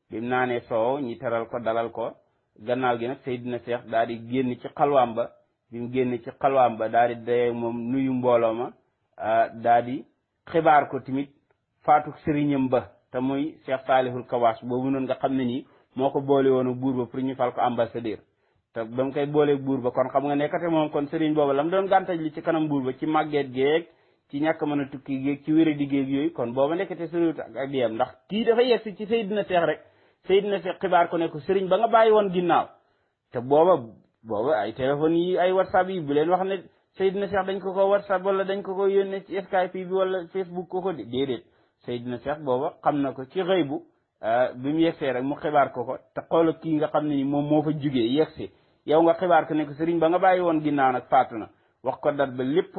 bi mu naanee soow ñi teral ko dalal ko gannaaw gi nag Seydina Cheikh daal di génn ci xalwaam ba bi mu génn ci xalwaam ba daal di dayee moom nuyu mbooloo ma daal di xibaar ko tamit faatu sëriñam ba te muy Cheikh Salihul Kawaas boobu noonu nga xam ne nii moo ko boole woon buur ba pour ñu fal ko ambassadeur te ba mu koy boolee buur ba kon xam nga nekkate moom kon sëriñ booba la mu doon gàntaj li ci kanam buur ba ci màggeet géeg ci ñàkk mën a tukki géeg ci wéra di géeg yooyu kon booba nekkate sëriwut ak diyam ndax kii dafa yegsi ci Seydina Cheikh rek Seydina Cheikh xibaar ko ne ko sëriñ ba nga bàyyi woon ginnaaw te booba ay téléphone yi ay whatsapp yi bu leen wax ne Seydina Cheikh dañ ko whatsapp wala dañ ko yónnee ci Skype bi wala Facebook ko déedéet Seydina Cheikh booba xam na ko ci xëy bu bi mu yegsee rek mu xibaar ko te xoolal kii nga xam ne ni moom moo fa jugee yegsi yow nga xibaar ko ne ko sëriñ ba nga bàyyi woon ginnaaw nag faatu na wax ko dat ba lépp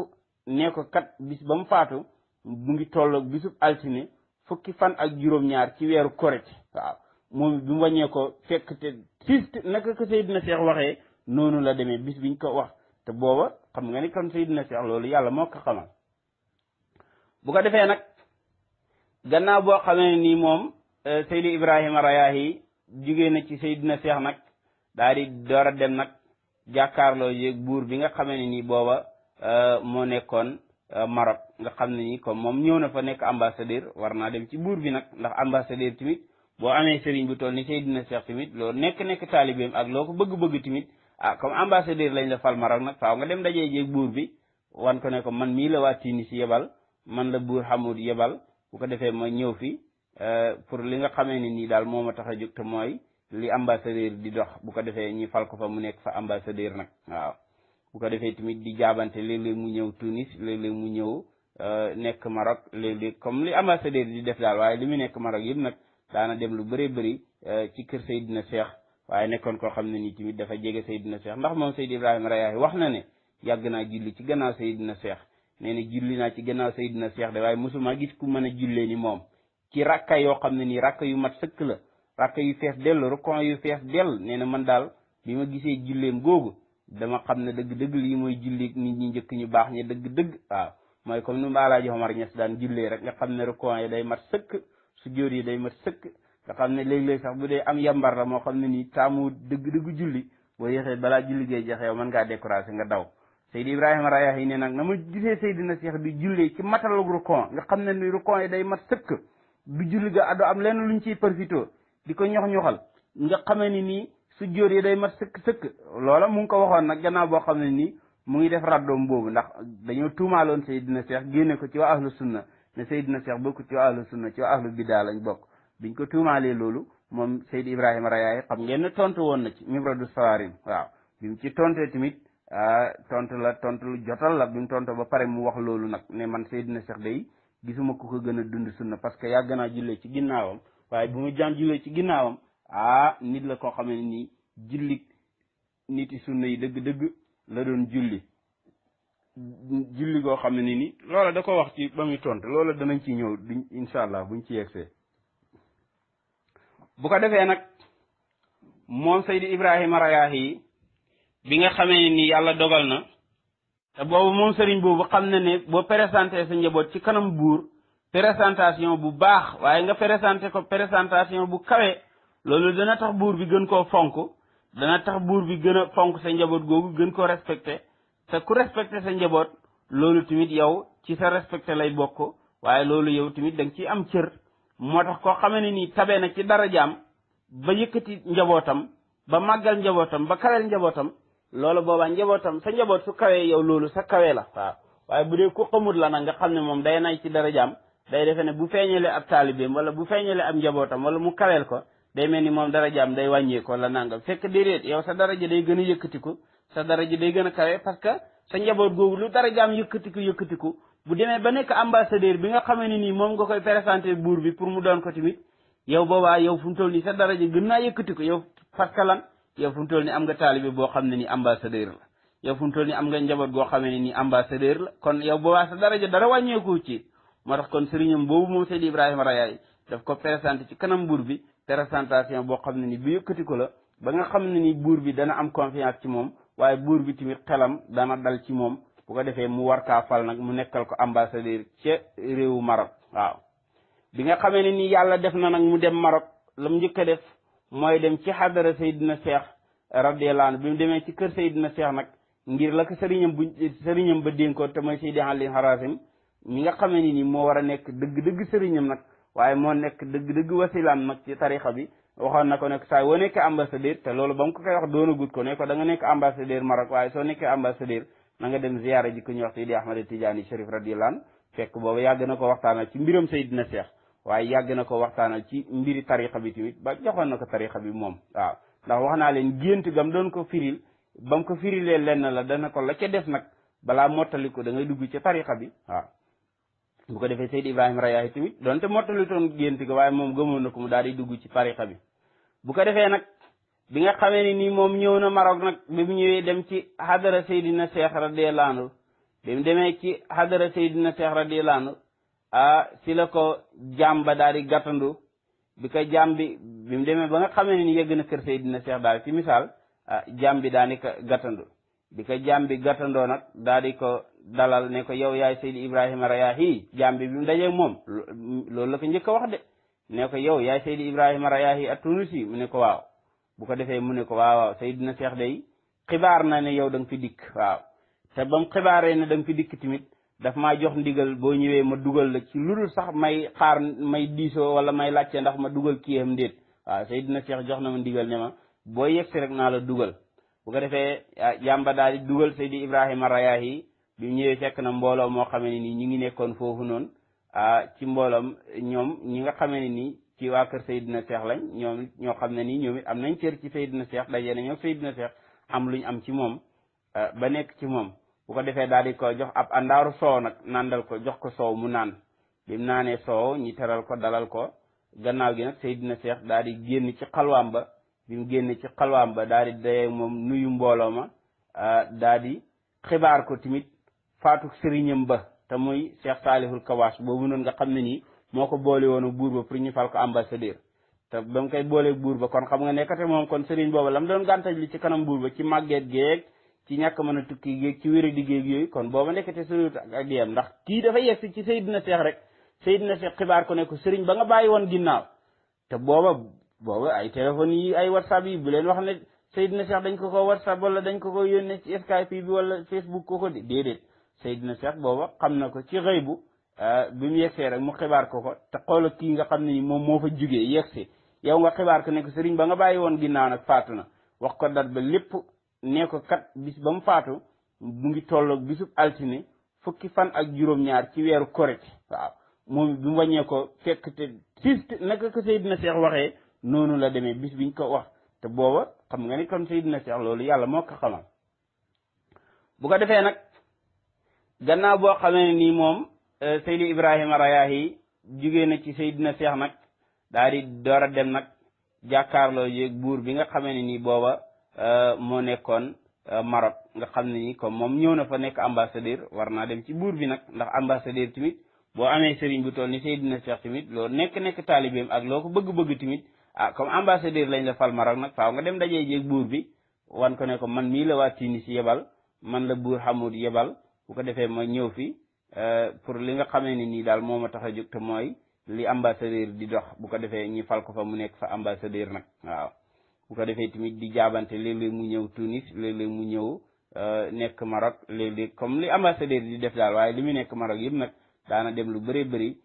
nee ko kat bis ba mu faatu mu ngi tolloog bisub altine fukki fan ak juróom-ñaar ci weeru korite waaw moom bi mu wàññee ko fekk te sist naka ko Seydina Cheikh waxee noonu la demee bis biñ ko wax te booba xam nga ni kon Seydina Cheikh loolu yàlla moo ko xamal bu ko defee nag gannaaw boo xamee ni moom Seydi Ibrahima Rayahi jugee na ci Seydina Cheikh nag daal di door a dem nag jàkkaarloo yéeg buur bi nga xamee ne nii booba moo nekkoon Maroc nga xam ne nii comme moom ñëw na fa nekk ambassadeur war naa dem ci buur bi nag ndax ambassadeur tamit boo amee sëriñ bu toll ni Seydina Cheikh tamit loolu nekk taalibeem ak loo ko bëgg-bëgg tamit comme ambassadeur lañ la fal Maroc nag faaw nga dem dajee jéeg buur bi wan ko ne ko man mii la waa Tunis yebal man la buur Hamoud yebal bu ko defee ma ñëw fi pour li nga xamee ne nii daal moo ma tax a jóg te mooy li ambassadeur di dox bu ko defee ñi fal ko fa mu nekk fa ambassadeur nag waaw bu ko defee tamit di jaabante léeg-léeg mu ñëw Tunis léeg-léeg mu ñëw nekk Maroc léeg-léeg comme li ambassadeur di def daal waaye li mu nekk Maroc yëpp nag daana dem lu bëree bëri ci kër Seydina Cheikh waaye nekkoon koo xam ne nii tamit dafa jege Seydina Cheikh ndax moom Seydi Ibrahima Rayahi wax na ne yàgg naa julli ci gannaaw Seydina Cheikh nee na julli naa ci gannaaw Seydina Cheikh de waaye mosuma gis ku mën a jullee ni moom ci rakka yoo xam ne nii rakka yu mat sëkk la rakka yu fees dell rukon yu fees dell nee na man daal bi ma gisee julleem googu dama xam ne dëgg-dëgg lii mooy julli nit ñi njëkk ñu baax ñi dëgg-dëgg waaw mooy comme nu Alaaji Omar Ñas daan jullee rek nga xam ne rukon yi day mat sëkk sujjóot yi day mat sëkk nga xam ne léeg-léeg sax bu dee am yambar la moo xam ne nii taamu dëgg-dëgg julli boo yéexee balaa julli gay jeex yow mën ngaa découragé nga daw Seydi Ibrahima Rayahi ne nag na ma gisee Seydina Cheikh di jullee ci matalug rukon nga xam ne ni rukon yi day mat sëkk du julli ga ado am lenn luñ ciy profité di ko ñox-ñoxal nga xamee ni nii sujjóot yi day mat sëkk loola mu ngi ko waxoon nag gannaaw boo xam ne nii mu ngi def raddoom boobu ndax dañoo tuumaaloon Seydina Cheikh génne ko ci waa ahlu sunna ne Seydina Cheikh bokk ci waa ahlu sunna ci waa ahlu bidaa lañ bokk biñ ko tuumaalee loolu moom Seydi Ibrahima Rayahi xam ngeen ne tontu woon na ci Mibradu Sawarin waaw bi mu ci tontee tamit tontu lu jotal la bi mu tontu ba pare mu wax loolu nag ne man Seydina Cheikh day gisuma ku ko gën a dund sunna parce que yàgg naa jullee ci ginnaawam waaye bu mu jaan jullee ci ginnaawam nit la koo xam ne nii julli niti sunna yi dëgg-dëgg la doon julli goo xam ne ni loola da ko wax ci ba muy tontu loola danañ ci ñëw duñ incha allah buñ ci yegsee bu ko defee nag moom Seydi Ibrahima Rayahi bi nga xamee ni yàlla dogal na te boobu moom sëriñ boobu xam na ne boo présenté sa njaboot ci kanam buur présentation bu baax waaye nga présenté ko présentation bu kawe loolu dana tax buur bi gën koo fonk dana tax buur bi gën a fonk sa njaboot googu gën koo respecté te ku respecté sa njaboot loolu tamit yow ci sa respecté lay bokk waaye loolu yow tamit da nga ciy am cër moo tax koo xamee ne nii tabee na ci darajaam ba yëkkati njabootam ba màggal njabootam ba kaweel njabootam loolu boobaa njabootam sa njaboot su kawee yow loolu sa kawee la waaw waaye bu dee ku xamut la nag nga xam ne moom day nay ci darajaam day defe ne bu feeñalee ab taalibeem wala bu feeñalee ab njabootam wala mu kaweel ko day mel ni moom darajaam day wàññeeku wala nangam fekk déedéet yow sa daraja day gën a yëkkatiku sa daraja day gën a kawe parce que sa njaboot googu lu darajaam yëkkatiku bu demee ba nekk ambassadeur bi nga xamee ne nii moom nga koy présenté buur bi pour mu doon ko tamit yow boobaa yow fu mu toll nii sa daraja gën naa yëkkatiku yow parce que lan yow fu mu toll nii am nga taalibe boo xam ne nii ambassadeur la yow fu mu toll nii am nga njaboot goo xamee ne nii ambassadeur la kon yow boobaa sa daraja dara wàññeeku ci moo tax kon sëriñam boobu moom Seydi Ibrahima Rayahi daf ko présenté ci kanam buur bi présentation boo xam ne ni bu yëkkatiku la ba nga xam ne ni buur bi dana am confiance ci moom waaye buur bi tamit xelam dana dal ci moom bu ko defee mu war kaa fal nag mu nekkal ko ambassadeur ca réewu Maroc waaw bi nga xamee ne ni yàlla def na nag mu dem Maroc la mu njëkk a def mooy dem ci xadara Seydina Cheikh radiyallahu anhu bi mu demee ci kër Seydina Cheikh nag ngir la ko sëriñam ba dénkoon te mooy Seydi Ali Harazim mi nga xamee ni moo war a nekk dëgg-dëgg sëriñam nag waaye moo nekk dëgg-dëgg wasilaam nag ci tarixa bi waxoon na ko nekk saa woo nekkee ambassadeur te loolu ba mu ko koy wax doona gut ko ne ko da nga nekk ambassadeur Maroc waaye soo nekkee ambassadeur na nga dem ziyaara ji ko ñuy wax Seydi Ahmad Tidiane Chérif radiyallahu anhu fekk boobu yàgg na ko waxtaanal ci mbiram Seydina Cheikh waaye yàgg na ko waxtaanal ci mbiri tarixa bi tamit ba joxoon na ko tarixa bi moom waaw ndax wax naa leen gént gam doon ko firil ba mu ko firilee lenn la dana ko la ca def nag balaa mottali ko da ngay dugg ci tarixa bi waaw bu ko defee Seydi Ibrahima Rayahi tamit donte mottali toon gént ga waaye moom gëmoon na ko mu daal di dugg ci tarixa bi bu ko defee nag bi nga xamee ni nii moom ñëw na Maroc nag bi mu ñëwee dem ci hadara Seydina Cheikh radiyallahu anhu bi mu demee ci hadara Seydina Cheikh radiyallahu anhu si la ko jaam ba daal di gàttandu bi ko jaam bi mu demee ba nga xamee ne ni yegg na kër Seydina Cheikh daal ci misaal jaam bi daal di ko gàttandu bi ko jaam bi gàttandoo nag daal di ko dalal ne ko yow yaay Seydi Ibrahima Rayahi jaam bi mu dajee moom loolu la ko njëkk a wax de ne ko yow yaay Seydi Ibrahima Rayahi at-Tunusi mu ne ko waaw bu ko defee mu ne ko waaw Seydina Cheikh day xibaar na ne yow da nga fi dikk waaw te ba mu xibaaree ne da nga fi dikk tamit daf maa jox ndigal boo ñëwee ma dugal la ci lu dul sax may xaar may diisoo wala may laajte ndax ma dugal kiyam ndéet waaw Seydina Cheikh jox na ma ndigal ne ma boo yegsi rek naa la dugal bu ko defee jàmba daal di dugal Seydi Ibrahima Rayahi bi mu ñëwee fekk na mbooloo moo xamee ne nii ñi ngi nekkoon foofu noonu ci mbooloom ñoom ñi nga xamee ne nii ci waa kër Seydina Cheikh lañ ñoom ñoo xam ne nii ñoom it am nañ cër ci Seydina Cheikh daje na ñoom Seydina Cheikh am luñ am ci moom ba nekk ci moom bu ko defee daal di ko jox ab àndaaru soow nag nandal ko jox ko soow mu naan bi mu naanee soow ñi teral ko dalal ko gannaaw gi nag Seydina Cheikh daal di génn ci xalwaam ba bi mu génn ci xalwaam ba daal di dayee moom nuyu mbooloo ma daal di xibaar ko tamit faatu sëriñam ba te muy Cheikh Salihul Kawaas boobu noonu nga xam ne nii moo ko boole woon buur ba pour ñu fal ko ambassadeur te ba mu koy boolee buur ba kon xam nga nekkate moom kon sëriñ booba la mu doon gàntaj li ci kanam buur ba ci màggeet géeg ci ñàkk mën a tukki géeg ci wér a diggéeg yooyu kon booba nekkate sëriñ ak diyam ndax kii dafa yegsi ci Seydina Cheikh rek Seydina Cheikh xibaar ko ne ko sëriñ ba nga bàyyi woon ginnaaw te booba ay téléphone yi ay whatsapp yi bu leen wax ne Seydina Cheikh dañ ko whatsapp wala dañ ko yónnee ci Skype bi wala Facebook ko déedéet Seydina Cheikh booba xam na ko ci xëy bu bi mu yegsee rek mu xibaar ko te xoola kii nga xam ne ni moom moo fa jugee yegsi yow nga xibaar ko ne ko sëriñ ba nga bàyyi woon ginnaaw nag faatu na wax ko dat ba lépp ne ko kat bis ba mu faatu mu ngi tolloog bisub altine fukki fan ak juróom-ñaar ci weeru korite waaw moom bi mu wàññee ko fekk te sist naka ko Seydina Cheikh waxee noonu la demee bis biñ ko wax te booba xam nga ni kon Seydina Cheikh loolu yàlla moo ko xamal bu ko defee nag gannaaw boo xamee ne nii moom Seydi Ibrahima Rayahi jugee na ci Seydina Cheikh nag daal di door a dem nag jàkkaarloo yeeg buur bi nga xamee ne nii booba moo nekkoon Maroc nga xam ne nii comme moom ñëw na fa nekk ambassadeur war naa dem ci buur bi nag ndax ambassadeur tamit boo amee sëriñ bu toll ni Seydina Cheikh tamit loolu nekk taalibeem ak loo ko bëgg-bëgg tamit comme ambassadeur lañ la fal Maroc nag faaw nga dem dajee jeeg buur bi wan ko ne ko man mii la waa Tunis yebal man la buur Hamoud yebal bu ko defee ma ñëw fi pour li nga xamee ne nii daal moo ma tax a jóg te mooy li ambassadeur di dox bu ko defee ñi fal ko fa mu nekk fa ambassadeur nag waaw bu ko defee tamit di jaabante léeg-léeg mu ñëw Tunis léeg-léeg mu ñëw nekk Maroc léeg-léeg comme li ambassadeur di def daal waaye li mu nekk Maroc yëpp nag daana dem lu bëree bëri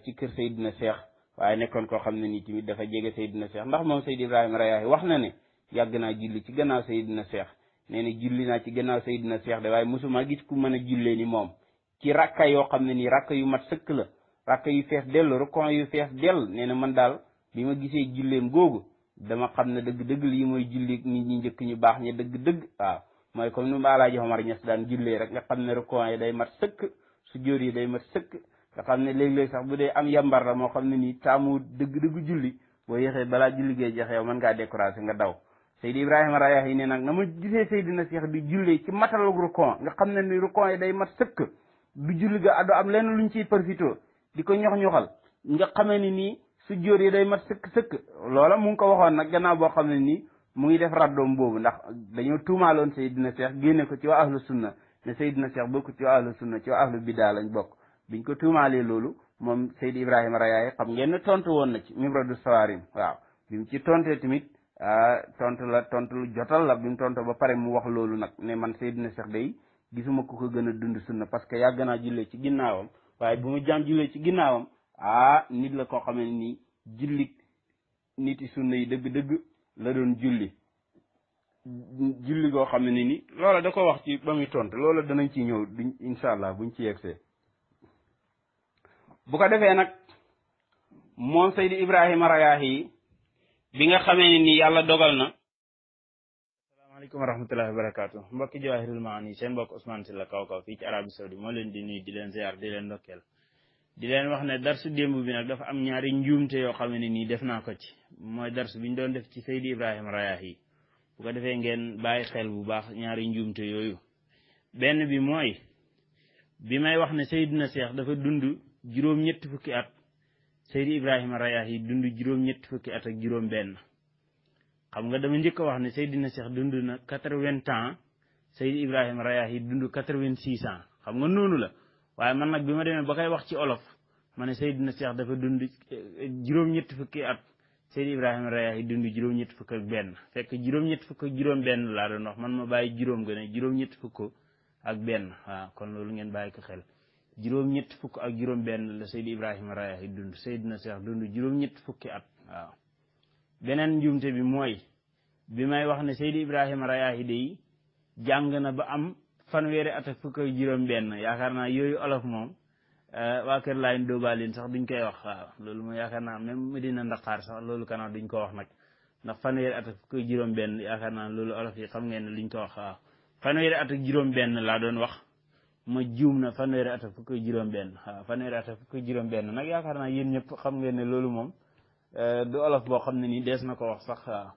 ci kër Seydina Cheikh waaye nekkoon koo xam ne nii tamit dafa jege Seydina Cheikh ndax moom Seydi Ibrahima Rayahi wax na ne yàgg naa julli ci gannaaw Seydina Cheikh nee na julli naa ci gannaaw Seydina Cheikh de waaye mosuma gis ku mën a jullee ni moom ci rakka yoo xam ne nii rakka yu mat sëkk la rakka yu fees dell rukon yu fees dell nee na man daal bi ma gisee julleem googu dama xam ne dëgg-dëgg lii mooy julli nit ñi njëkk ñu baax ñi dëgg-dëgg waaw mooy comme ni Alaaji Omar Ñas daan jullee rek nga xam ne rukon yi day mat sëkk sujjóot yi day mat sëkk nga xam ne léeg-léeg sax bu dee am yambar la moo xam ne nii taamu dëgg-dëgg julli boo yéexee balaa julli gee jeex yow mën ngaa découragé nga daw Seydi Ibrahima Rayahi ne nag na ma gisee Seydina Cheikh di jullee ci matalug rukon nga xam ne ni rukon yi day mat sëkk du julli ga du am lenn luñ ciy profité di ko ñox-ñoxal nga xamee ni nii sujjóot yi day mat sëkk loola mu ngi ko waxoon nag gannaaw boo xam ne nii mu ngi def raddoom boobu ndax dañoo tuumaaloon Seydina Cheikh génne ko ci waa ahlu sunna ne Seydina Cheikh bokk ci waa ahlu sunna ci waa ahlu bidaa lañ bokk biñ ko tuumaalee loolu moom Seydi Ibrahima Rayahi xam ngeen ne tontu woon na ci Mibradu Sawarim waaw bi mu ci tontee tamit tontu lu jotal la bi mu tontu ba pare mu wax loolu nag ne man Seydina Cheikh day gisuma ku ko gën a dund sunna parce que yàgg naa jullee ci ginnaawam waaye bu mu jàm jullee ci ginnaawam nit la koo xam ne nii nit yi sunna yi dëgg-dëgg la doon julli goo xam ne ni loola da ko wax ci ba muy tontu loola danañ ci ñëw duñ incha allah buñ ci yegsee bu ko defee nag moom Seydi Ibrahima Rayahi bi nga xamee ne ni yàlla dogal na asalaamaaleykum wa rahmatullahi wa barakaatu mbokki Jawahirul Maani seen mbokk Ousmane Sylla Kaw Kaw fii ci Arabie Saoudi moo leen di nuyu di leen ziar di leen ndokkeel di leen wax ne darsu démb bi nag dafa am ñaari njuumte yoo xam ne nii def naa ko ci mooy darsu bi ñu doon def ci Seydi Ibrahima Rayahi bu ko defee ngeen bàyyi xel bu baax ñaari njuumte yooyu benn bi mooy bi may wax ne Seydina Cheikh dafa dund juróom-ñetti fukki at Seydi Ibrahima Rayahi dund juróom-ñetti fukki at ak juróom benn xam nga dama njëkk a wax ne Seydina Cheikh dund na 80 ans Seydi Ibrahima Rayahi dund 86 ans xam nga noonu la waaye man nag bi ma demee ba koy wax ci olof ma ne Seydina Cheikh dafa dund juróom-ñetti fukki at Seydi Ibrahima Rayahi dund juróom-ñetti fukk ak benn fekk juróom-ñetti fukk ak juróom benn laa doon wax man ma bàyyi juróom ga ne juróom-ñetti fukk ak benn waaw kon loolu ngeen bàyyi ko xel juróom-ñetti fukk ak juróom benn la Seydi Ibrahima Rayahi dund Seydina Cheikh dund juróom-ñetti fukki at waaw beneen njuumte bi mooy bi may wax ne Seydi Ibrahima Rayahi day jàng na ba am fanweeri at ak fukk ak juróom benn yaakaar naa yooyu olof moom waa kër Laayeen Dóobaalin sax duñ koy wax waaw loolu mooy yaakaar naa même Medina Ndaqaar sax loolu kanaa duñ ko wax nag ndax fanweeri at ak fukk ak juróom benn yaakaar naa loolu olof yi xam ngeen ne luñ ko wax waaw fanweeri at ak juróom benn laa doon wax ma juum na fanweeri at ak fukk ak juróom benn waaw fanweeri at ak fukk ak juróom benn nag yaakaar naa yéen ñëpp xam ngeen ne loolu moom du olof boo xam ne nii dees na ko wax sax waaw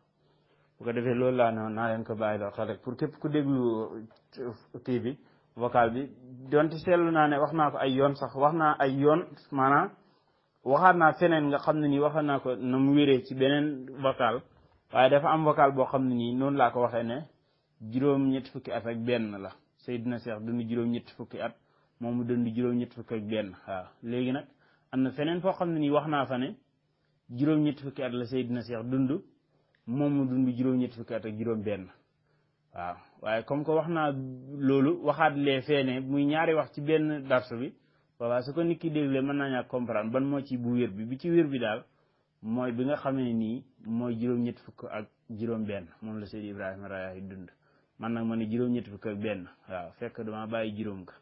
bu ko defee loolu laa ne naa leen ko bàyyi loo xel rek pour képp ku déglu kii bi vocal bi donte seetlu naa ne wax naa ko ay yoon sax wax naa ay yoon maanaam waxaat naa feneen nga xam ne nii waxaat naa ko na mu wéree ci beneen vocal waaye dafa am vocal boo xam ne nii noonu laa ko waxee ne juróom-ñetti fukki at ak benn la Seydina Cheikh dund juróom-ñetti fukki at moom mu dund juróom-ñetti fukki ak benn waaw léegi nag am na feneen foo xam ne nii wax naa fa ne juróom-ñetti fukki at la Seydina Cheikh dund moom mu dund juróom-ñetti fukki at ak juróom benn waaw waaye comme que wax naa loolu waxaat lee feene muy ñaari wax ci benn darsu bi waaw su ko nit ki déglee mën naa ñàkk comprendre ban moo ci bu wér bi ci wér bi daal mooy bi nga xamee nii mooy juróom-ñetti fukk ak juróom benn moom la Seydi Ibrahima Rayahi dund man nag ma ne juróom-ñetti fukk ak benn waaw fekk dama bàyyi juróom ka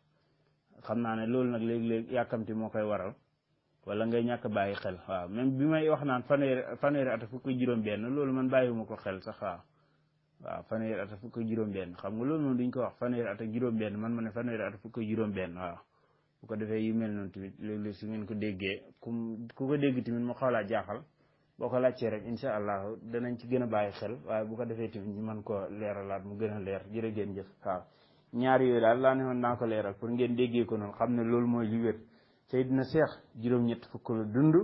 xam naa ne loolu nag léegi-léegi yàkkamti moo koy waral wala ngay ñàkk bàyyi xel waaw même bi may wax naan fanweeri at fukk ak juróom benn loolu man bàyyiwuma ko xel sax waaw fanweeri at fukk ak juróom benn xam nga loolu moom duñ ko wax fanweeri at ak juróom benn man ma ne fanweeri at fukk ak juróom benn waaw bu ko defee yu mel noonu tamit léeg-léeg su ngeen ko déggee ku ko dégg tamit mu xawlaa jaaxal boo ko laajtee rek incha allah danañ ci gën a bàyyi xel waaye bu ko defee tamit ñu mën koo leeralaat mu gën a leer jërë ngeen jëf waaw ñaar yooyu daal laa ne woon naa ko leeral pour ngeen déggee ko noonu xam ne loolu mooy li wér Seydina Cheikh juróom-ñett fukk la dund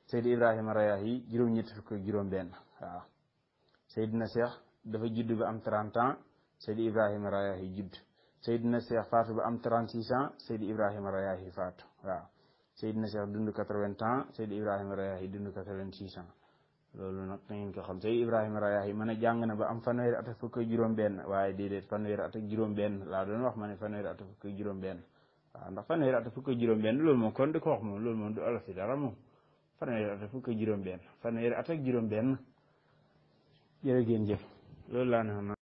Seydi Ibrahima Rayahi juróom-ñett fukk ak juróom benn waaw Seydina Cheikh dafa judd ba am 30 ans Seydi Ibrahima Rayahi judd Seydina Cheikh faatu ba am 36 ans Seydi Ibrahima Rayahi faatu waaw Seydina Cheikh dund 80 ans Seydi Ibrahima Rayahi dund 86 ans loolu nag da ngeen ko xam Seydi Ibrahima Rayahi ma ne jàng na ba am fanweeri at ak fukk ak juróom benn waaye déedéet fanweeri at ak juróom benn laa doon wax ma ne fanweeri at ak fukk ak juróom benn waaw ndax fanweeri at ak fukk ak juróom benn loolu moom kon di ko wax moom loolu moom du olof yi dara moom fanweeri at ak fukk ak juróom benn fanweeri at ak juróom benn jërë ngeen jëf loolu laa ne